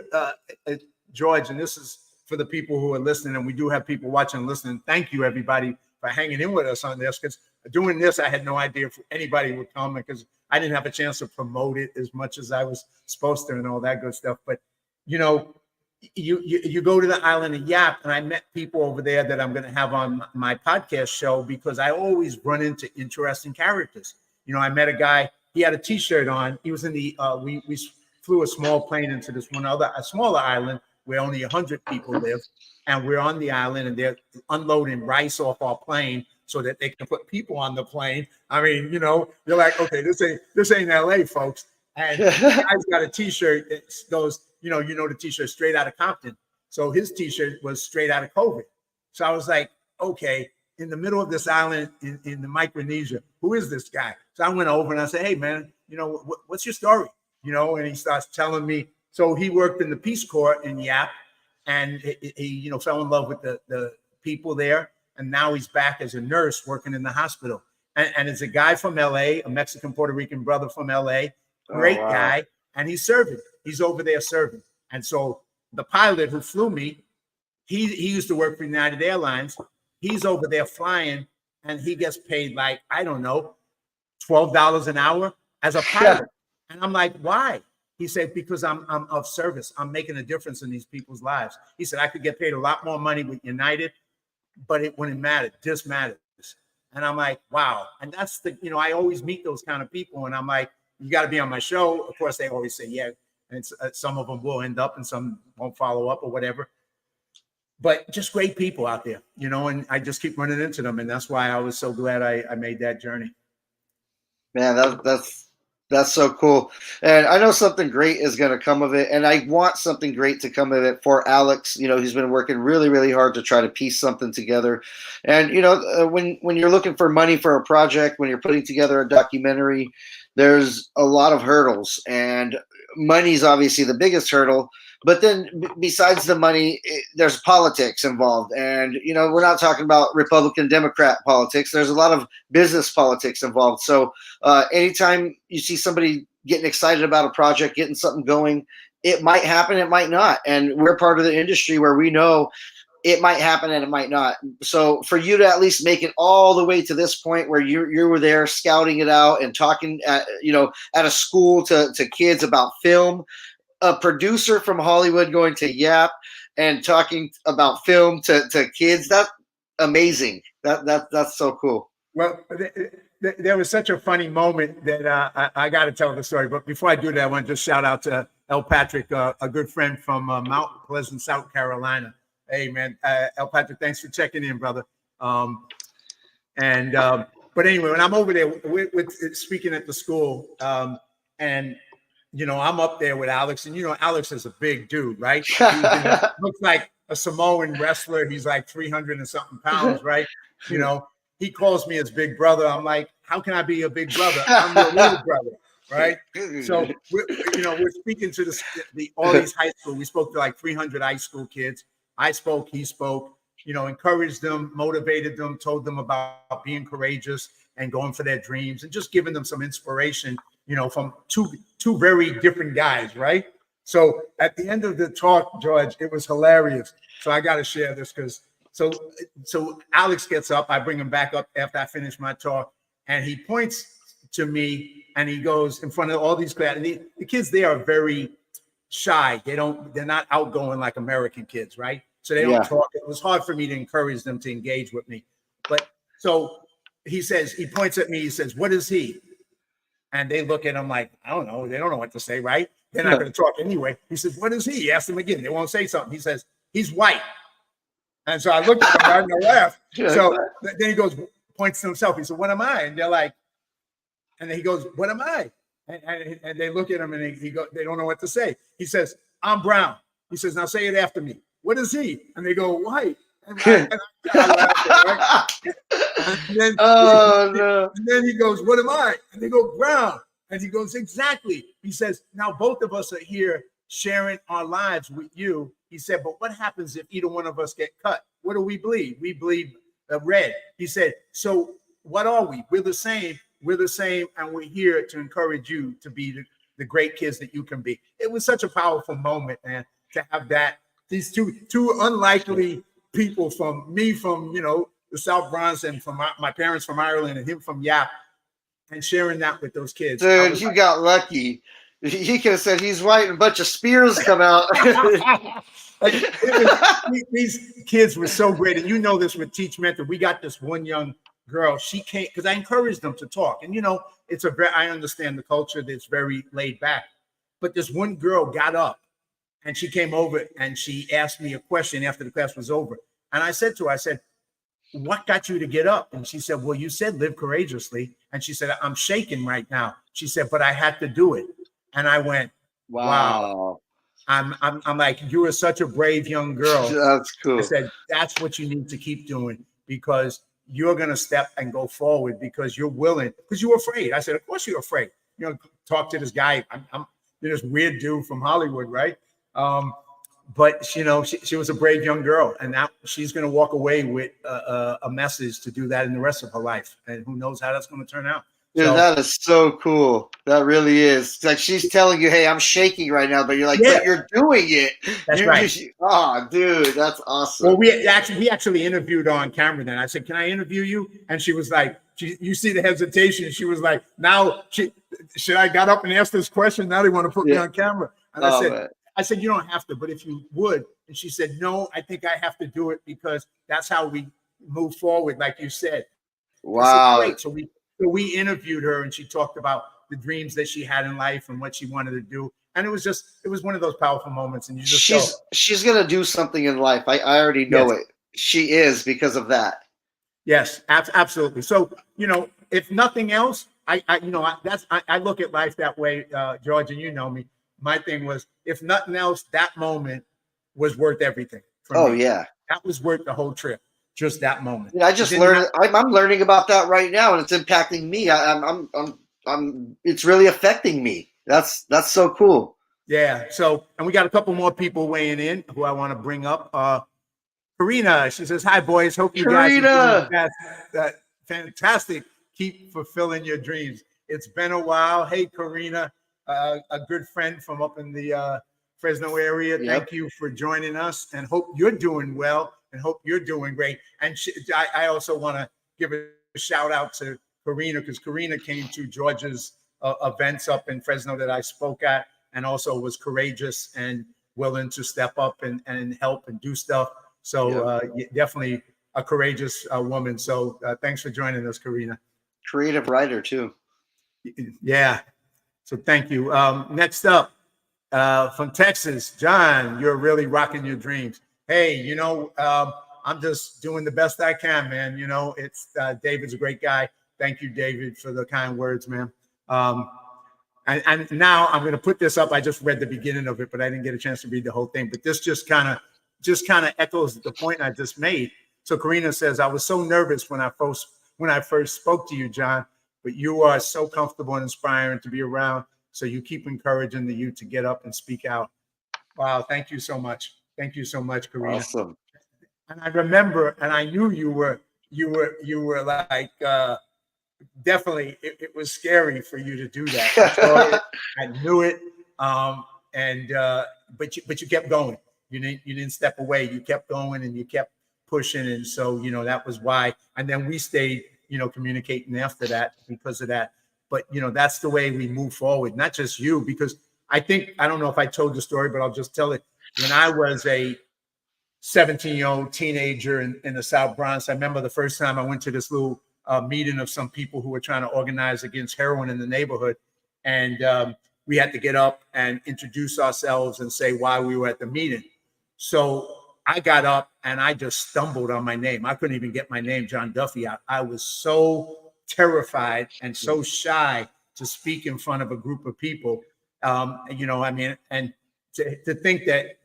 George, and this is for the people who are listening, and we do have people watching and listening. Thank you, everybody, for hanging in with us on this, because doing this, I had no idea if anybody would come, because I didn't have a chance to promote it as much as I was supposed to and all that good stuff. But, you go to the island of Yap, and I met people over there that I'm going to have on my podcast show, because I always run into interesting characters. I met a guy, he had a T-shirt on. He was in the, we flew a small plane into this a smaller island where only 100 people live. And we're on the island, and they're unloading rice off our plane so that they can put people on the plane. I mean, you're like, okay, this ain't LA, folks. And the guy's got a T-shirt that goes, the T-shirt Straight Out of Compton. So his T-shirt was Straight Out of COVID. So I was like, okay, in the middle of this island in the Micronesia, who is this guy? So I went over and I said, hey man, what's your story? And he starts telling me. So he worked in the Peace Corps in Yap, and he fell in love with the people there. And now he's back as a nurse working in the hospital. And it's a guy from LA, a Mexican Puerto Rican brother from LA, great guy. And he's serving. He's over there serving. And so the pilot who flew me, he used to work for United Airlines. He's over there flying, and he gets paid like, I don't know, $12 an hour as a pilot. And I'm like, why? He said, because I'm of service. I'm making a difference in these people's lives. He said, I could get paid a lot more money with United, but it wouldn't matter. This matters. And I'm like, wow. And that's I always meet those kind of people. And I'm like, you got to be on my show. Of course, they always say, yeah. And some of them will end up and some won't follow up or whatever. But just great people out there, and I just keep running into them. And that's why I was so glad I made that journey. Man, that's so cool. And I know something great is going to come of it. And I want something great to come of it for Alex. He's been working really, really hard to try to piece something together. And, when you're looking for money for a project, when you're putting together a documentary, there's a lot of hurdles. And money's obviously the biggest hurdle. But then besides the money, there's politics involved. And, we're not talking about Republican, Democrat politics. There's a lot of business politics involved. So anytime you see somebody getting excited about a project, getting something going, it might happen, it might not. And we're part of the industry where we know it might happen and it might not. So for you to at least make it all the way to this point where you were there scouting it out and talking at a school to kids about film, a producer from Hollywood going to Yap and talking about film to kids. That's amazing. That's so cool. Well, there was such a funny moment that I got to tell the story. But before I do that, I want to just shout out to El Patrick, a good friend from Mount Pleasant, South Carolina. Hey, man, El Patrick, thanks for checking in, brother. But anyway, when I'm over there with speaking at the school, and I'm up there with Alex, and Alex is a big dude, right? Looks like a Samoan wrestler. He's like 300 and something pounds, right? He calls me his big brother. I'm like, how can I be a big brother? I'm your little brother, right? So we're speaking to all these high school. We spoke to like 300 high school kids. I spoke, he spoke. Encouraged them, motivated them, told them about being courageous and going for their dreams, and just giving them some inspiration. From two very different guys, right? So at the end of the talk, George, it was hilarious. So I got to share this because so Alex gets up. I bring him back up after I finish my talk, and he points to me and he goes in front of all these guys. And the kids there are very shy. They're not outgoing like American kids, right? So they don't talk. It was hard for me to encourage them to engage with me. But so he points at me, he says, "What is he?" And they look at him like, I don't know. They don't know what to say, right? They're not going to talk anyway. He says, "What is he?" He asked them again. They won't say something. He says, "He's white." And so I looked at him and I laughed. So then he goes, points to himself. He said, "What am I?" And they're like, and then he goes, "What am I?" And they look at him and they don't know what to say. He says, "I'm brown." He says, "Now say it after me. What is he?" And they go, "White." And then he goes, "What am I?" And they go, "Brown." And he goes, "Exactly." He says, "Now both of us are here sharing our lives with you." He said, "But what happens if either one of us get cut? What do we bleed? We bleed red." He said, "So what are we? We're the same. We're the same. And we're here to encourage you to be the great kids that you can be." It was such a powerful moment, man, to have that. These two unlikely people from the South Bronx, and from my parents from Ireland, and him from Yap, and sharing that with those kids. Dude, you got lucky. He could have said he's white and a bunch of spears come out. These kids were so great. And you know this with Teach Mentor. We got this one young girl. She came because I encouraged them to talk. And I understand the culture that's very laid back. But this one girl got up and she came over and she asked me a question after the class was over. And I said to her, "What got you to get up?" And she said, "Well, you said live courageously." And she said, "I'm shaking right now." She said, "But I had to do it." And I went, wow. I'm like, "You are such a brave young girl." That's cool. I said, "That's what you need to keep doing, because you're going to step and go forward because you're willing, because you're afraid." I said, "Of course you're afraid. Talk to this guy. I'm this weird dude from Hollywood, right?" But she was a brave young girl, and now she's going to walk away with a message to do that in the rest of her life. And who knows how that's going to turn out. Dude, that is so cool. That really is. It's like she's telling you, "Hey, I'm shaking right now," but you're like, "But you're doing it." That's right. Oh, dude, that's awesome. Well, we actually interviewed on camera then. I said, "Can I interview you?" And she was like, you see the hesitation. She was like, "Now, should I got up and ask this question? Now they want to put me on camera." And I said, "You don't have to, but if you would." And she said, "No, I think I have to do it because that's how we move forward," like you said. Wow. Said, "Great." So we interviewed her, and she talked about the dreams that she had in life and what she wanted to do. And it was one of those powerful moments. And she's going to do something in life. I already know it. She is, because of that. Yes, absolutely. So, if nothing else, I look at life that way, George, and you know me. My thing was, if nothing else, that moment was worth everything for me. Yeah. That was worth the whole trip. Just that moment. Yeah, I just learned. I'm learning about that right now, and it's impacting me. It's really affecting me. That's so cool. Yeah. So, and we got a couple more people weighing in who I want to bring up. Karina, she says, "Hi, boys. Hope you guys are doing fantastic. Keep fulfilling your dreams. It's been a while." Hey, Karina, a good friend from up in the Fresno area. Yep. Thank you for joining us, and hope you're doing well, and hope you're doing great. And I also want to give a shout out to Karina, because Karina came to George's events up in Fresno that I spoke at, and also was courageous and willing to step up and help and do stuff. So definitely a courageous woman. So thanks for joining us, Karina. Creative writer too. Yeah. So thank you. Next up, from Texas, John, you're really rocking your dreams. Hey, I'm just doing the best I can, man. It's David's a great guy. Thank you, David, for the kind words, man. And now I'm going to put this up. I just read the beginning of it, but I didn't get a chance to read the whole thing. But this just kind of echoes the point I just made. So Karina says, "I was so nervous when I first spoke to you, John, but you are so comfortable and inspiring to be around. So you keep encouraging the youth to get up and speak out." Wow. Thank you so much. Thank you so much, Karina. Awesome. And I remember, and I knew you were like, definitely it was scary for you to do that. I knew it. But you kept going. You didn't step away. You kept going and you kept pushing. And so, that was why. And then we stayed, communicating after that because of that. But, that's the way we move forward. Not just you, because I think, I don't know if I told the story, but I'll just tell it. When I was a 17-year-old teenager in the South Bronx, I remember the first time I went to this little meeting of some people who were trying to organize against heroin in the neighborhood. And we had to get up and introduce ourselves and say why we were at the meeting. So I got up and I just stumbled on my name. I couldn't even get my name, John Duffy, out. I was so terrified and so shy to speak in front of a group of people. You know, I mean, and to think that,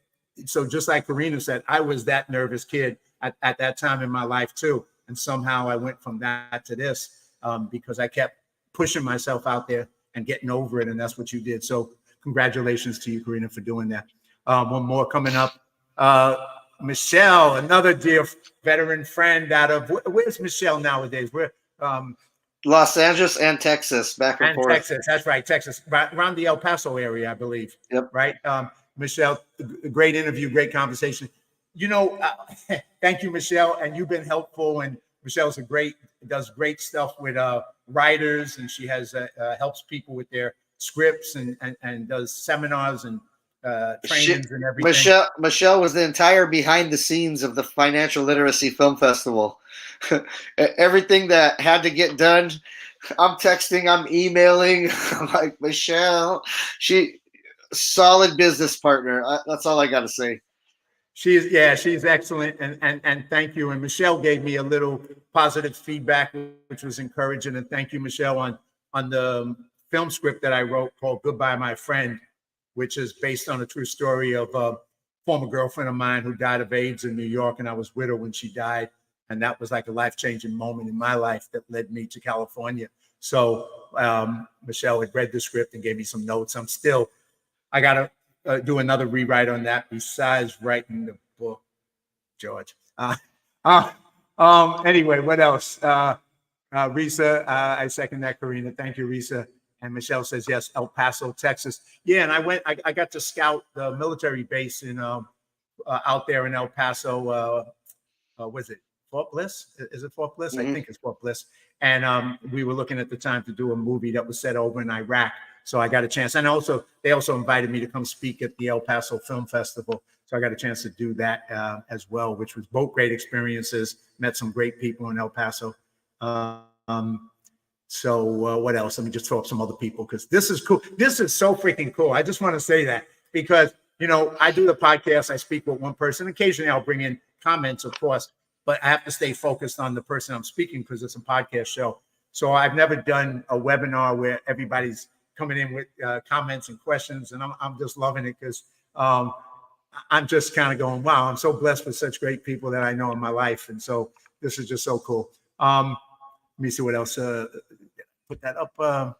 so just like Karina said, I was that nervous kid at that time in my life too. And somehow I went from that to this because I kept pushing myself out there and getting over it. And that's what you did. So congratulations to you, Karina, for doing that. One more coming up. Michelle, another dear veteran friend out of, where's Michelle nowadays? Where? Los Angeles and Texas, back and forth. Texas, that's right, Texas, around the El Paso area, I believe. Yep. Right. Michelle, great interview, great conversation. You know, thank you, Michelle, and you've been helpful. And Michelle's does great stuff with writers, and she has helps people with their scripts and does seminars and trainings and everything. Michelle was the entire behind the scenes of the Financial Literacy Film Festival. Everything that had to get done, I'm texting, I'm emailing. I'm like, Michelle, solid business partner. That's all I got to say. She's excellent. And thank you. And Michelle gave me a little positive feedback, which was encouraging. And thank you, Michelle, on the film script that I wrote called Goodbye, My Friend, which is based on a true story of a former girlfriend of mine who died of AIDS in New York. And I was with her when she died. And that was like a life-changing moment in my life that led me to California. So Michelle had read the script and gave me some notes. I got to do another rewrite on that besides writing the book, George. Anyway, what else? Risa, I second that, Karina. Thank you, Risa. And Michelle says, yes, El Paso, Texas. Yeah, and I got to scout the military base in out there in El Paso. Was it Fort Bliss? Is it Fort Bliss? Mm-hmm. I think it's Fort Bliss. And we were looking at the time to do a movie that was set over in Iraq. So I got a chance. And they also invited me to come speak at the El Paso Film Festival. So I got a chance to do that as well, which was both great experiences. Met some great people in El Paso. So what else? Let me just throw up some other people because this is cool. This is so freaking cool. I just want to say that because, you know, I do the podcast. I speak with one person. Occasionally I'll bring in comments, of course, but I have to stay focused on the person I'm speaking because it's a podcast show. So I've never done a webinar where everybody's coming in with comments and questions. And I'm just loving it because I'm just kind of going, wow, I'm so blessed with such great people that I know in my life. And so this is just so cool. Let me see what else. Put that up. I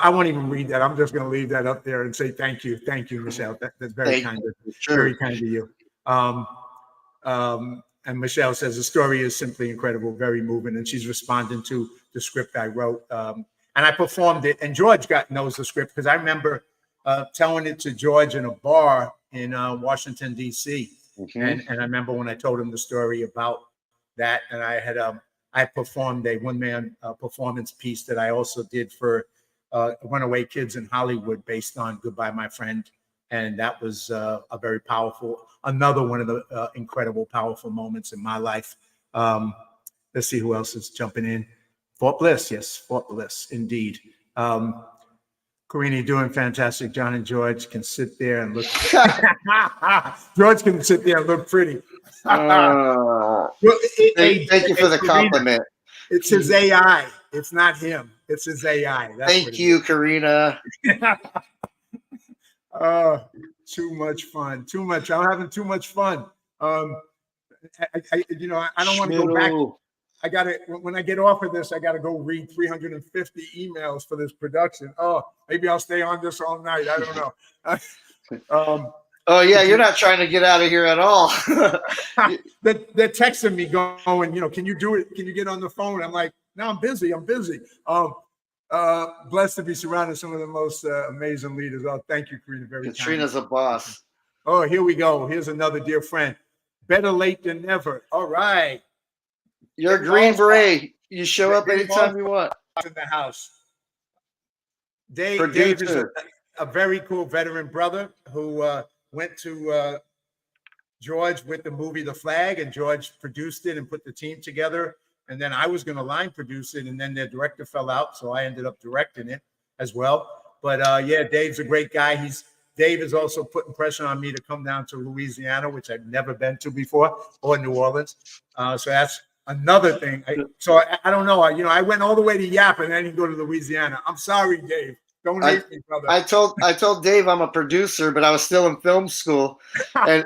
won't even read that. I'm just going to leave that up there and say thank you, Michelle. That's very kind of you. Sure. Very kind of you. And Michelle says the story is simply incredible, very moving, and she's responding to the script I wrote. And I performed it, and George knows the script because I remember telling it to George in a bar in Washington, D.C. Mm-hmm. And I remember when I told him the story about that, and I performed a one-man performance piece that I also did for Runaway Kids in Hollywood based on Goodbye, My Friend. And that was a very powerful, another one of the incredible, powerful moments in my life. Let's see who else is jumping in. Fort Bliss, yes, Fort Bliss, indeed. Karina, you're doing fantastic. John and George can sit there and look. George can sit there and look pretty. Thank you for the compliment. It's his AI. It's not him. It's his AI. Thank you, Karina. Too much fun. Too much. I'm having too much fun. I don't want to go back. When I get off of this, I got to go read 350 emails for this production. Oh, maybe I'll stay on this all night. I don't know. Oh yeah, you're not trying to get out of here at all. They're texting me going, can you do it? Can you get on the phone? I'm like, no, I'm busy. Blessed to be surrounded with some of the most amazing leaders. Oh, thank you, Karina. Katrina's a boss. Oh, here we go. Here's another dear friend. Better late than never. All right. You're a Green Beret. You show up anytime you want. In the house. Dave is producer. a very cool veteran brother who went to George with the movie The Flag, and George produced it and put the team together. And then I was going to line produce it, and then their director fell out, so I ended up directing it as well. But yeah, Dave's a great guy. Dave is also putting pressure on me to come down to Louisiana, which I've never been to before, or New Orleans. So that's another thing. I don't know. I went all the way to Yap and I didn't go to Louisiana. I'm sorry, Dave. Don't hate me, brother. I told Dave I'm a producer, but I was still in film school, and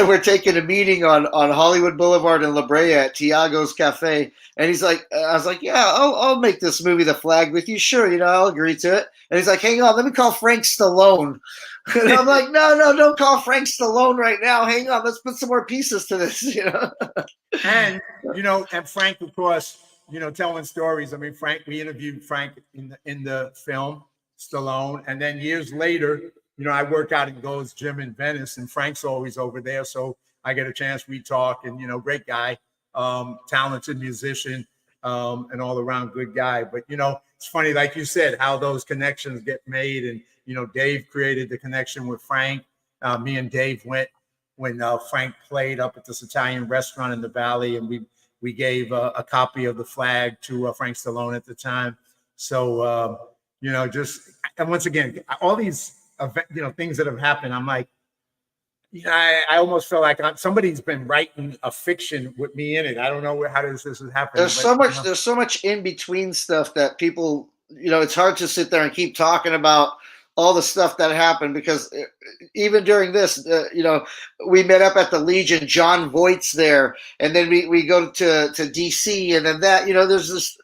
we're taking a meeting on Hollywood Boulevard in La Brea at Tiago's Cafe, and he's like, I was like, yeah, I'll make this movie The Flag with you, sure, I'll agree to it. And he's like, hang on, let me call Frank Stallone. And I'm like, no, don't call Frank Stallone right now. Hang on, let's put some more pieces to this, And and Frank, of course, telling stories. I mean, we interviewed Frank in the film Stallone, and then years later, I work out at Gold's Gym in Venice, and Frank's always over there, so I get a chance. We talk, and great guy, talented musician, and all around good guy. But it's funny, like you said, how those connections get made, and Dave created the connection with Frank. Me and Dave went when Frank played up at this Italian restaurant in the Valley, and we gave a copy of The Flag to Frank Stallone at the time. So and once again, all these things that have happened, I'm like, I almost feel like somebody's been writing a fiction with me in it. I don't know how this is happening. There's so much in between stuff that people, it's hard to sit there and keep talking about all the stuff that happened, because even during this, we met up at the Legion, John Voight's there, and then we go to DC, and then that, there's just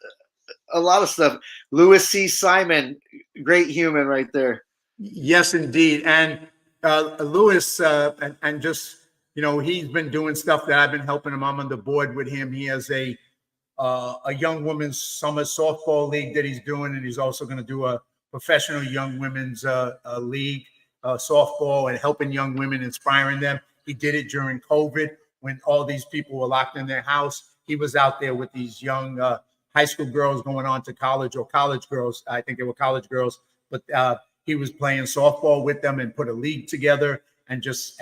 a lot of stuff. Louis C. Simon, great human right there. Yes, indeed. And Louis, and just, he's been doing stuff that I've been helping him. I'm on the board with him. He has a young women's summer softball league that he's doing, and he's also going to do a professional young women's league, softball, and helping young women, inspiring them. He did it during COVID when all these people were locked in their house. He was out there with these young high school girls going on to college, or college girls. I think they were college girls, but he was playing softball with them and put a league together, and just,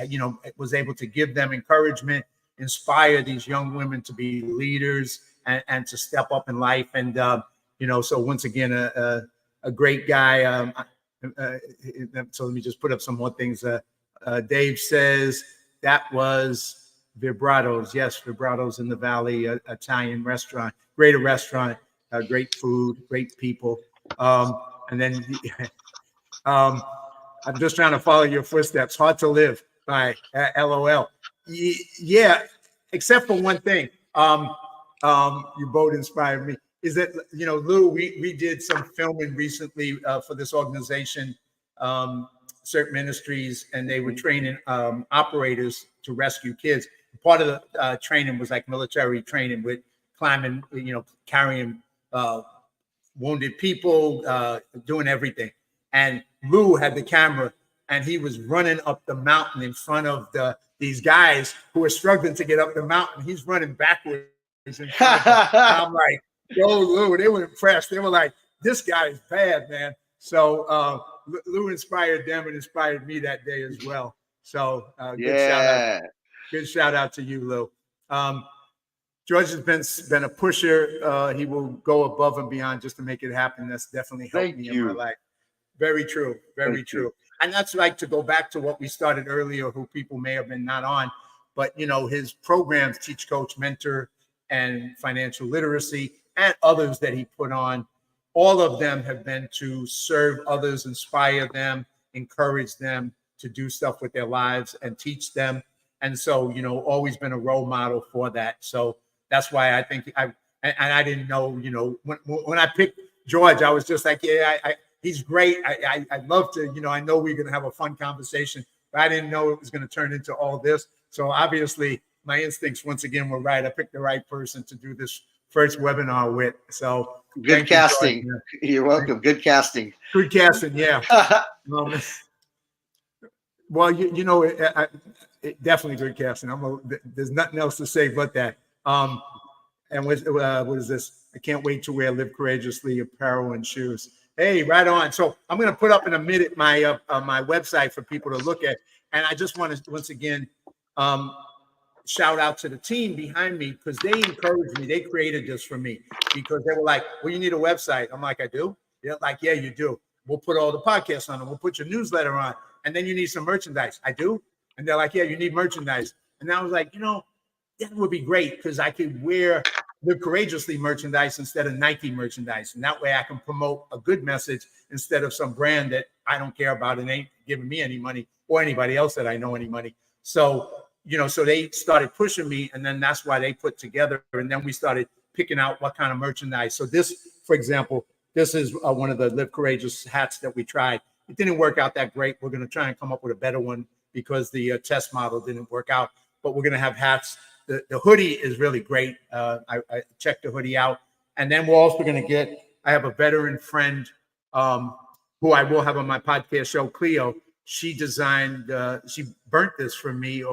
was able to give them encouragement, inspire these young women to be leaders and to step up in life. And, so once again, a great guy. So let me just put up some more things. Dave says that was Vibratos. Yes, Vibratos in the Valley, Italian restaurant, great restaurant, great food, great people. And then I'm just trying to follow your footsteps. Hard to Live by LOL. Yeah, except for one thing. You both inspired me. Is that, Lou, we did some filming recently for this organization, Certain Ministries, and they were training operators to rescue kids. Part of the training was like military training with climbing, carrying wounded people, doing everything. And Lou had the camera, and he was running up the mountain in front of these guys who were struggling to get up the mountain. He's running backwards. I'm like, yo, Lou, they were impressed. They were like, this guy is bad, man. So Lou inspired them and inspired me that day as well. So good shout out to you, Lou. George has been a pusher. He will go above and beyond just to make it happen. That's definitely helped me in my life. Very true. Very true. And that's like to go back to what we started earlier, who people may have been not on, but his programs, Teach, Coach, Mentor, and Financial Literacy, and others that he put on, all of them have been to serve others, inspire them, encourage them to do stuff with their lives and teach them. And so, always been a role model for that. So that's why I think I didn't know, when I picked George, I was just like, yeah, he's great. I'd love to, I know we're going to have a fun conversation, but I didn't know it was going to turn into all this. So obviously my instincts, once again, were right. I picked the right person to do this first webinar with. So good casting. You're welcome. Good casting. Good casting. Yeah. Well, definitely good casting. There's nothing else to say but that. And what is this? I can't wait to wear Live Courageously apparel and shoes. Hey, right on. So I'm going to put up in a minute my my website for people to look at. And I just want to once again shout out to the team behind me because they encouraged me. They created this for me because they were like, "Well, you need a website." I'm like, "I do." They're like, "Yeah, you do. We'll put all the podcasts on it. We'll put your newsletter on, and then you need some merchandise." I do, and they're like, "Yeah, you need merchandise." And I was like, that would be great because I could wear Live Courageously merchandise instead of Nike merchandise, and that way I can promote a good message instead of some brand that I don't care about and ain't giving me any money or anybody else that I know any money. So so they started pushing me, and then that's why they put together, and then we started picking out what kind of merchandise. So this, for example, this is one of the Live Courageous hats that we tried. It didn't work out that great. We're going to try and come up with a better one because the test model didn't work out, but we're going to have hats. The hoodie is really great. I checked the hoodie out, and then we're also going to get, I have a veteran friend who I will have on my podcast show, Cleo. She designed, she burnt this for me,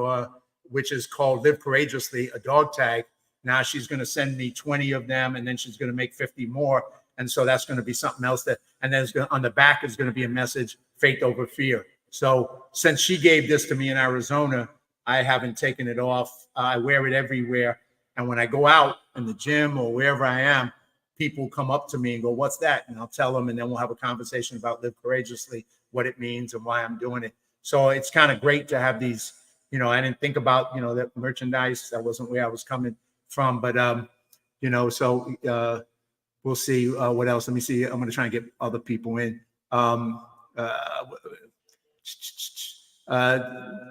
which is called Live Courageously, a dog tag. Now she's going to send me 20 of them, and then she's going to make 50 more. And so that's going to be something else and then on the back is going to be a message, faith over fear. So since she gave this to me in Arizona, I haven't taken it off. I wear it everywhere. And when I go out in the gym or wherever I am, people come up to me and go, "What's that?" And I'll tell them, and then we'll have a conversation about Live Courageously, what it means and why I'm doing it. So it's kind of great to have these, I didn't think about, that merchandise. That wasn't where I was coming from, but, so we'll see what else. Let me see. I'm going to try and get other people in.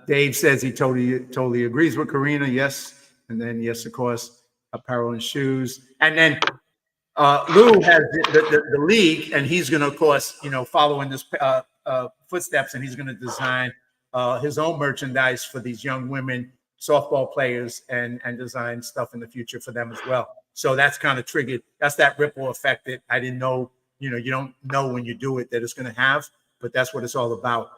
Dave says he totally agrees with Karina. Yes. And then, yes, of course, apparel and shoes. And then Lou has the league, and he's going to, of course, follow in this footsteps, and he's going to design his own merchandise for these young women softball players and design stuff in the future for them as well. So that's kind of triggered. That's that ripple effect that I didn't know, you don't know when you do it that it's going to have, but that's what it's all about.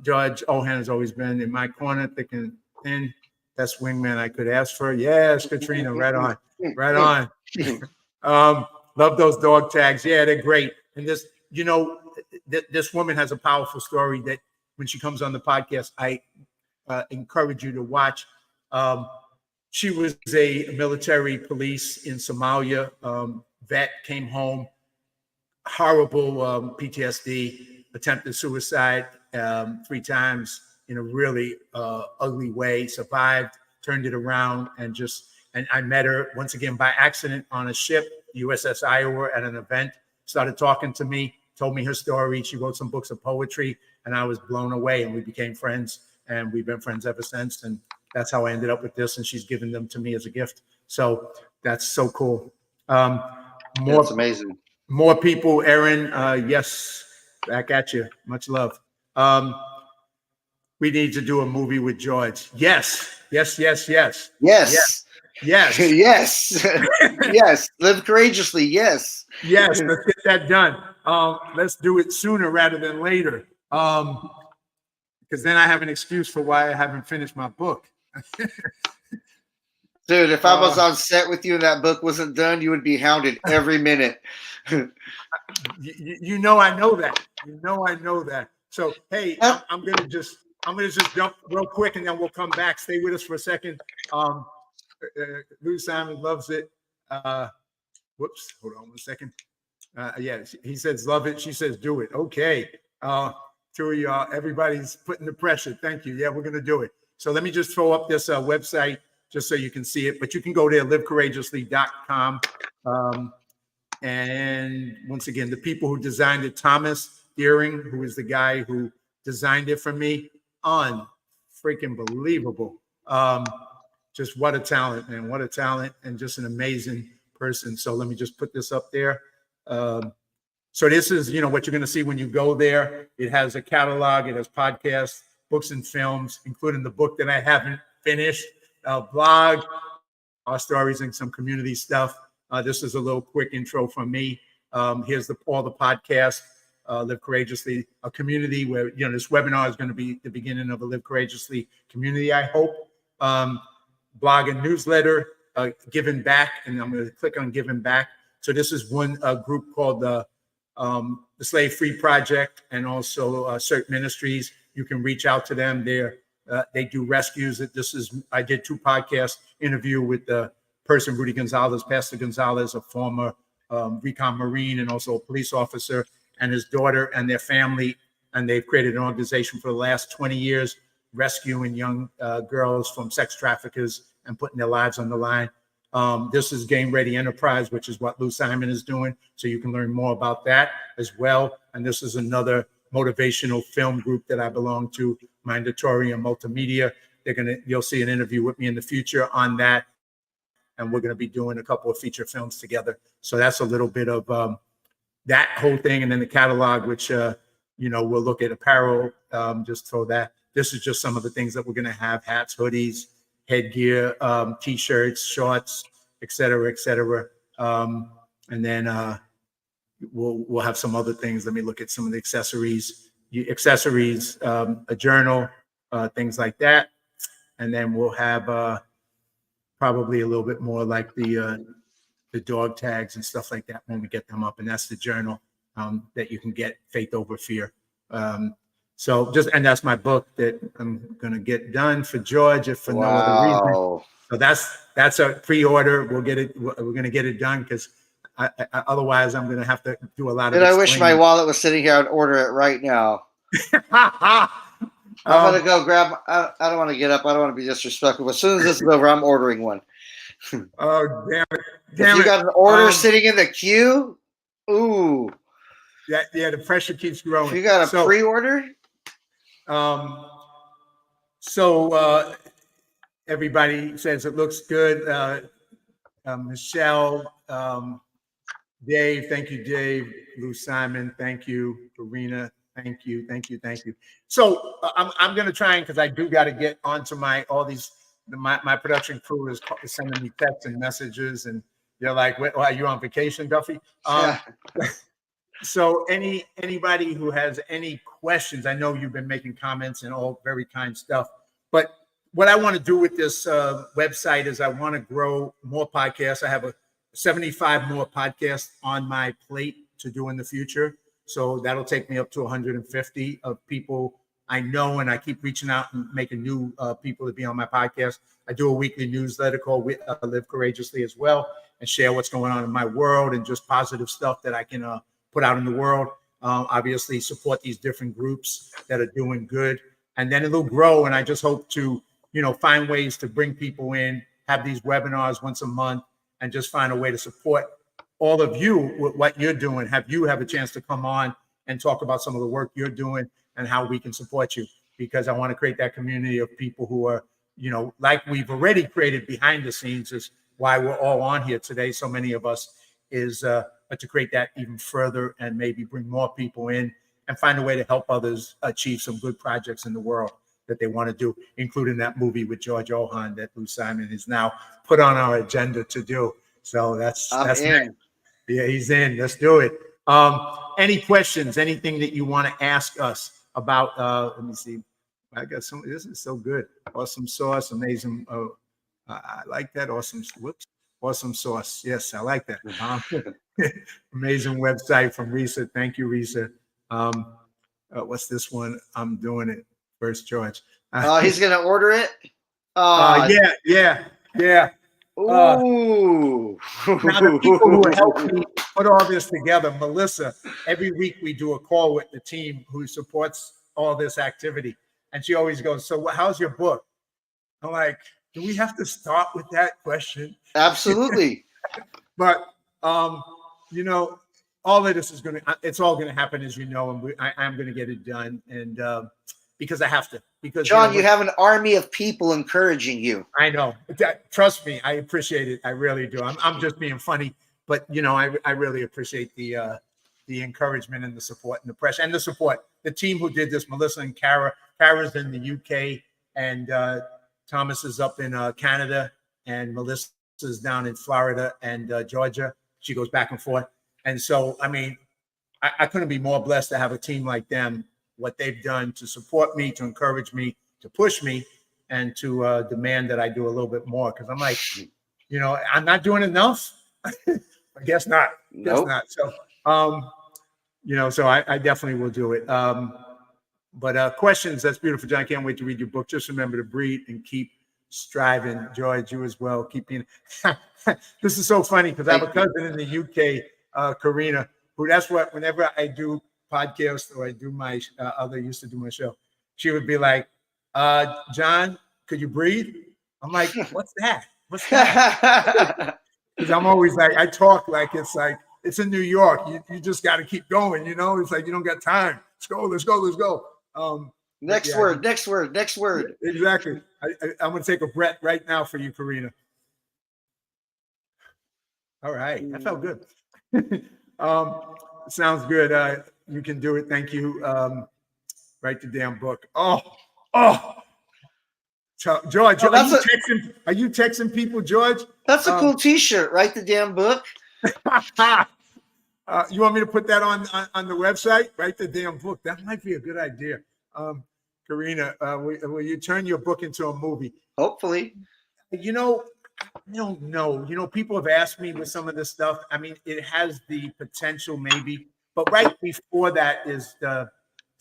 Judge Ohan has always been in my corner, thick and thin. Best wingman I could ask for. Yes, Katrina, right on. Right on. Love those dog tags. Yeah, they're great. And this, this woman has a powerful story that when she comes on the podcast, I encourage you to watch. She was a military police in Somalia. Vet, came home, horrible PTSD, attempted suicide 3 times in a really ugly way, survived, turned it around, and I met her once again by accident on a ship, USS Iowa, at an event, started talking to me, told me her story. She wrote some books of poetry, and I was blown away, and we became friends, and we've been friends ever since. And that's how I ended up with this, and she's given them to me as a gift. So that's so cool. That's amazing. More people, Aaron. Yes, back at you. Much love. We need to do a movie with George. Yes. Yes. Yes. Yes. Live Courageously. Yes. Yes. Let's get that done. Let's do it sooner rather than later. Because then I have an excuse for why I haven't finished my book. Dude, if I was on set with you and that book wasn't done, you would be hounded every minute. I know that. I know that. So hey, I'm gonna just jump real quick, and then we'll come back. Stay with us for a second. Lou Simon loves it. Whoops, hold on one second. Yeah, he says love it. She says do it. Okay. To y'all, everybody's putting the pressure. Thank you. Yeah, we're gonna do it. So let me just throw up this website just so you can see it. But you can go there, livecourageously.com. And once again, the people who designed it, Thomas Deering, who is the guy who designed it for me, freaking believable. Just what a talent, man. What a talent, and just an amazing person. So let me just put this up there. So this is, what you're going to see when you go there. It has a catalog. It has podcasts, books, and films, including the book that I haven't finished, blog, our stories, and some community stuff. This is a little quick intro from me. Here's all the podcasts, Live Courageously, a community where, this webinar is going to be the beginning of a Live Courageously community, I hope. Blog and newsletter, giving back, and I'm going to click on giving back. So this is one group called the Slave Free Project, and also CERT Ministries. You can reach out to them. They do rescues. I did 2 podcast interview with the person, Rudy Gonzalez, Pastor Gonzalez, a former recon Marine and also a police officer, and his daughter and their family. And they've created an organization for the last 20 years, rescuing young girls from sex traffickers and putting their lives on the line. This is Game Ready Enterprise, which is what Lou Simon is doing. So you can learn more about that as well. And this is another motivational film group that I belong to, Mandatorium Multimedia. You'll see an interview with me in the future on that. And we're going to be doing a couple of feature films together. So that's a little bit of that whole thing. And then the catalog, which, we'll look at apparel, just so that this is just some of the things that we're going to have: hats, hoodies, headgear, T-shirts, shorts, et cetera, et cetera. And then we'll have some other things. Let me look at some of the accessories, a journal, things like that. And then we'll have probably a little bit more like the dog tags and stuff like that when we get them up. And that's the journal that you can get, Faith Over Fear. And that's my book that I'm going to get done for George, if for no other reason. So that's a pre-order. We'll get it. We're going to get it done, because otherwise I'm going to have to do a lot of. I wish my wallet was sitting here. I'd order it right now. I'm gonna go grab. I don't want to get up. I don't want to be disrespectful. But as soon as this is over, I'm ordering one. Oh, damn it! If you got an order sitting in the queue, ooh. Yeah, the pressure keeps growing. If you got a pre-order. Everybody says it looks good. Michelle, Dave, thank you, Dave. Lou Simon, thank you. Karina, thank you. So I'm going to try, because I do got to get onto my production crew is sending me texts and messages, and they're like, "Are you on vacation, Duffy?" Yeah. So anybody who has any questions, I know you've been making comments and all very kind stuff, but what I want to do with this website is I want to grow more podcasts. I have 75 more podcasts on my plate to do in the future. So that'll take me up to 150 of people I know, and I keep reaching out and making new people to be on my podcast. I do a weekly newsletter called Live Courageously as well, and share what's going on in my world and just positive stuff that I can put out in the world. Obviously support these different groups that are doing good, and then it'll grow. And I just hope to, find ways to bring people in, have these webinars once a month, and just find a way to support all of you with what you're doing. Have a chance to come on and talk about some of the work you're doing and how we can support you, because I want to create that community of people who are, like we've already created behind the scenes, is why we're all on here today. So many of us is but to create that even further and maybe bring more people in and find a way to help others achieve some good projects in the world that they want to do, including that movie with George Ohan that Lou Simon is now put on our agenda to do. So that's in. Yeah, he's in. Let's do it. Any questions? Anything that you want to ask us about? Let me see. I got some. This is so good. Awesome sauce. Amazing. I like that. Awesome. Whoops. Awesome sauce. Yes, I like that. Amazing website from Risa. Thank you, Risa. What's this one? I'm doing it first, George. He's gonna order it. Yeah. Ooh. Now the people who helped me put all this together, Melissa. Every week we do a call with the team who supports all this activity, and she always goes, "So, how's your book?" I'm like, "Do we have to start with that question?" Absolutely. But all of this is it's all gonna happen, as you know, and I'm gonna get it done, and because I have to. Because John, you have an army of people encouraging you. I know. Trust me, I appreciate it. I really do. I'm just being funny, but I really appreciate the encouragement and the support and the pressure and the support. The team who did this, Melissa and Kara. Kara's in the UK, and Thomas is up in Canada, and Melissa's down in Florida and Georgia. She goes back and forth. And so, I couldn't be more blessed to have a team like them, what they've done to support me, to encourage me, to push me, and to demand that I do a little bit more. Because I'm like, I'm not doing enough. But I guess not. Guess Nope. not. So, so I definitely will do it. But questions, that's beautiful, John. Can't wait to read your book. Just remember to breathe and keep striving. George, you as well. Keep being. This is so funny because I have a cousin in the UK, Karina, who that's what whenever I do podcasts or I do my used to do my show, she would be like, John, could you breathe? I'm like, what's that? What's that? Because I'm always like, I talk like it's in New York. You just got to keep going. It's like you don't got time. Let's go. Next word. Exactly. I'm going to take a breath right now for you, Karina. All right. That felt good. Sounds good. You can do it. Thank you. Write the damn book. Oh. George, are you texting people, George? That's a cool T-shirt. Write the damn book. You want me to put that on the website? Write the damn book. That might be a good idea. Karina, will you turn your book into a movie? Hopefully. I don't know. People have asked me with some of this stuff. I mean, it has the potential maybe, but right before that is the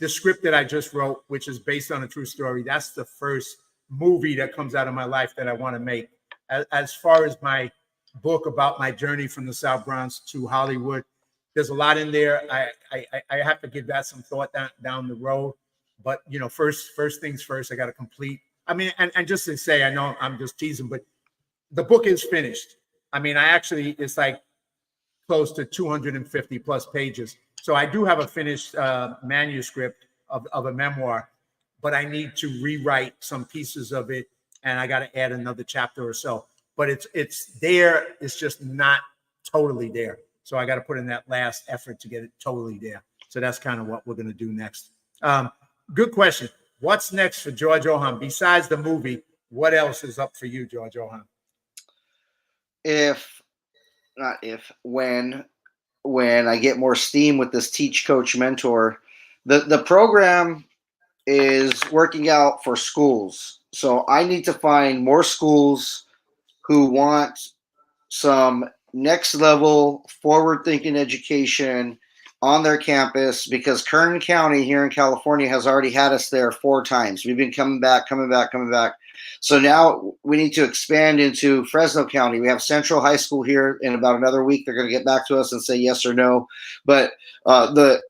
script that I just wrote, which is based on a true story. That's the first movie that comes out of my life that I want to make. As far as my book about my journey from the South Bronx to Hollywood, there's a lot in there. I have to give that some thought down the road. But first things first, I got to complete. I mean, and just to say, I know I'm just teasing, but the book is finished. I mean, it's like close to 250 plus pages. So I do have a finished manuscript of a memoir, but I need to rewrite some pieces of it, and I got to add another chapter or so. But it's there. It's just not totally there. So I got to put in that last effort to get it totally there. So that's kind of what we're going to do next. Good question. What's next for George Ohan? Besides the movie, what else is up for you, George Ohan? When I get more steam with this Teach, Coach, Mentor, the program is working out for schools. So I need to find more schools who want some next level forward thinking education on their campus, because Kern County here in California has already had us there 4 times. We've been coming back. So now we need to expand into Fresno County. We have Central High School here. In about another week, they're going to get back to us and say yes or no. But the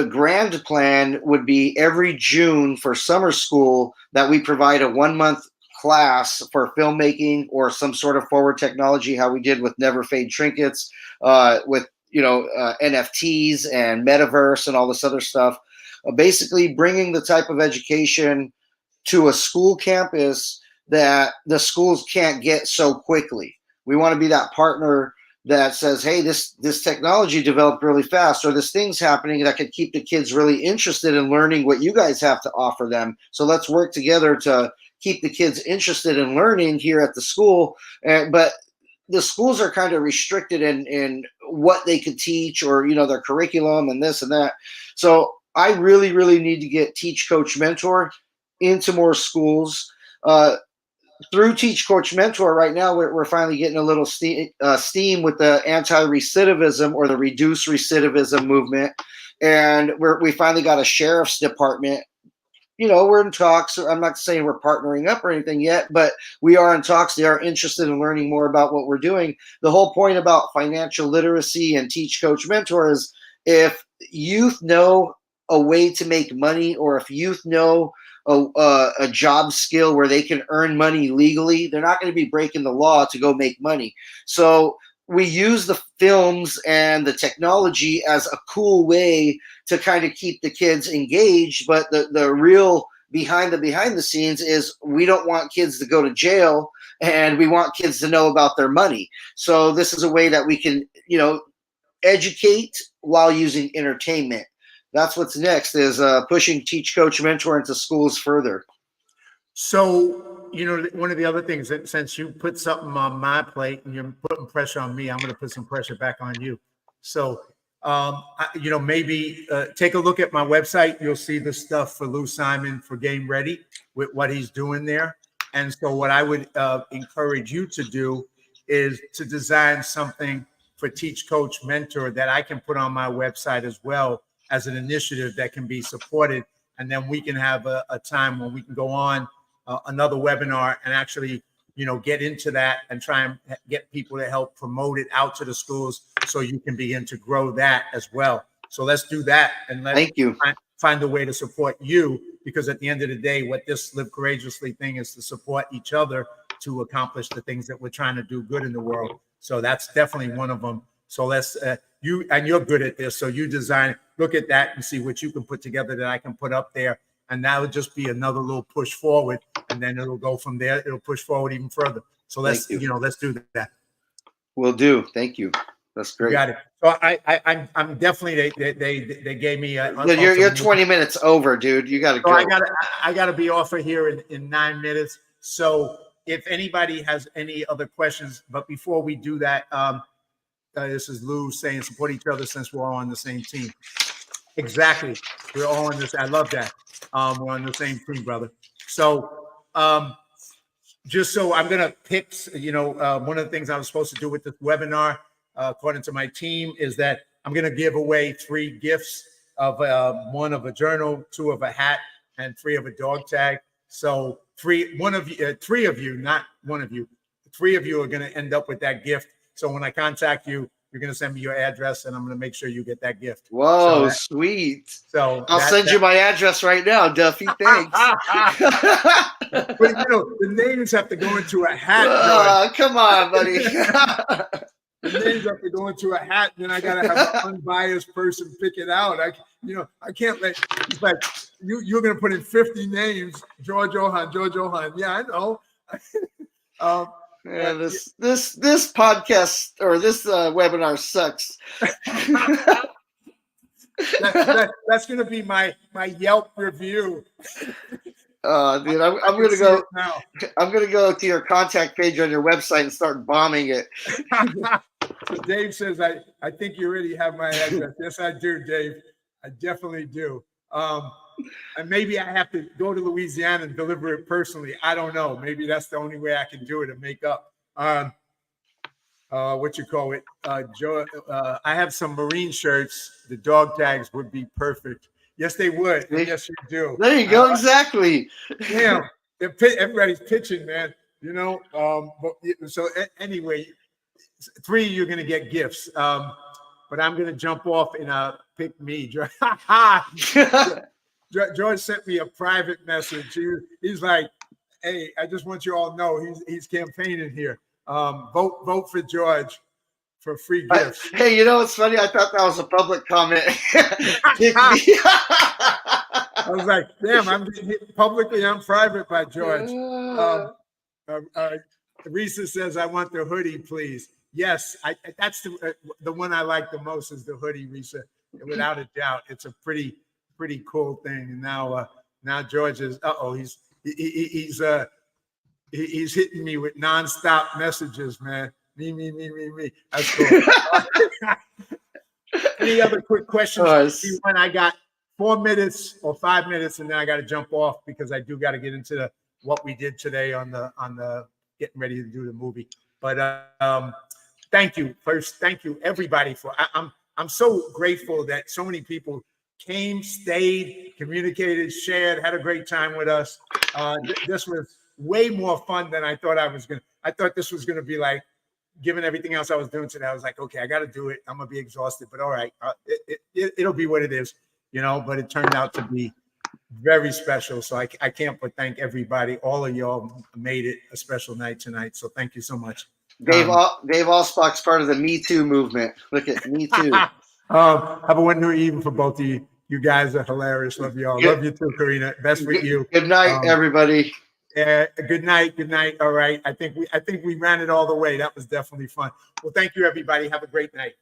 grand plan would be every June for summer school that we provide a 1-month class for filmmaking or some sort of forward technology, how we did with Never Fade Trinkets, with NFTs and metaverse and all this other stuff. Basically bringing the type of education to a school campus that the schools can't get so quickly. We want to be that partner that says, hey, this technology developed really fast, or this thing's happening that could keep the kids really interested in learning what you guys have to offer them. So let's work together to keep the kids interested in learning here at the school. But the schools are kind of restricted in what they could teach, or, their curriculum and this and that. So I really, really need to get Teach, Coach, Mentor into more schools. Through Teach, Coach, Mentor, right now we're finally getting a little steam with the anti-recidivism or the reduce recidivism movement. And we finally got a sheriff's department. We're in talks. I'm not saying we're partnering up or anything yet, but we are in talks. They are interested in learning more about what we're doing. The whole point about financial literacy and Teach, Coach, Mentor is if youth know a way to make money, or if youth know a job skill where they can earn money legally, they're not going to be breaking the law to go make money. So we use the films and the technology as a cool way to kind of keep the kids engaged. But the real behind the scenes is we don't want kids to go to jail, and we want kids to know about their money. So this is a way that we can, educate while using entertainment. That's what's next, is pushing Teach, Coach, Mentor into schools further. So, one of the other things that, since you put something on my plate and you're putting pressure on me, I'm going to put some pressure back on you. So, maybe take a look at my website. You'll see the stuff for Lou Simon for Game Ready with what he's doing there. And so what I would encourage you to do is to design something for Teach, Coach, Mentor that I can put on my website as well as an initiative that can be supported. And then we can have a time when we can go on another webinar and actually, get into that and try and get people to help promote it out to the schools so you can begin to grow that as well. So let's do that, and let's find a way to support you, because at the end of the day, what this Live Courageously thing is to support each other to accomplish the things that we're trying to do good in the world. So that's definitely one of them. So let's, you're good at this. So you design, look at that and see what you can put together that I can put up there. And that would just be another little push forward. And then it'll go from there. It'll push forward even further. So let's do that. Will do. Thank you. That's great. You got it. So I'm definitely, they gave me you're 20 minutes over, dude. You got to go. I gotta be off of here in 9 minutes. So if anybody has any other questions, but before we do that, this is Lou saying support each other since we're all on the same team. Exactly. We're all on this. I love that. We're on the same team, brother. So just so I'm going to pick, one of the things I was supposed to do with this webinar, according to my team, is that I'm going to give away 3 gifts of 1 of a journal, 2 of a hat, and 3 of a dog tag. So 3 of you, not 1 of you, 3 of you are going to end up with that gift. So when I contact you, you're going to send me your address, and I'm going to make sure you get that gift. Whoa, sweet. So I'll send you my address right now, Duffy. Thanks. But, the names have to go into a hat. Come on, buddy. The names have to go into a hat, and then I got to have an unbiased person pick it out. I can't let, it's like, you're going to put in 50 names, George Ohan. Yeah, I know. Yeah, this podcast or this webinar sucks. That's going to be my Yelp review. Dude, I'm going to go. I'm going to go to your contact page on your website and start bombing it. So Dave says, I think you already have my address. Yes, I do, Dave. I definitely do. And maybe I have to go to Louisiana and deliver it personally. I don't know. Maybe that's the only way I can do it and make up. I have some Marine shirts. The dog tags would be perfect. Yes, they would. Yes, you do. There you go. Exactly. Damn. Everybody's pitching, man. So anyway, 3 you're going to get gifts. But I'm going to jump off and pick me. George sent me a private message. He's like, "Hey, I just want you all to know he's campaigning here. Vote for George for free gifts." Hey, you know what's funny? I thought that was a public comment. I was like, "Damn, I'm getting hit publicly. I'm private by George." Risa says, "I want the hoodie, please." Yes, that's the one I like the most is the hoodie, Risa. Without a doubt, it's a pretty cool thing. And now George is he's hitting me with nonstop messages, man. Me. That's cool. Any other quick questions? When I got 4 minutes or 5 minutes, and then I got to jump off because I do got to get into what we did today on the getting ready to do the movie. But thank you first. Thank you everybody for. I'm so grateful that so many people came, stayed, communicated, shared, had a great time with us. This was way more fun than I thought I was going to. I thought this was going to be like, given everything else I was doing today, I was like, okay, I got to do it. I'm going to be exhausted, but all right, it'll be what it is, but it turned out to be very special. So I can't but thank everybody. All of y'all made it a special night tonight. So thank you so much. Dave Allspock's part of the Me Too movement. Look at Me Too. Have a wonderful evening for both of you. You guys are hilarious. Love you all. Love you too, Karina. Best for you. Good night, everybody. Good night. Good night. All right. I think we ran it all the way. That was definitely fun. Well, thank you, everybody. Have a great night.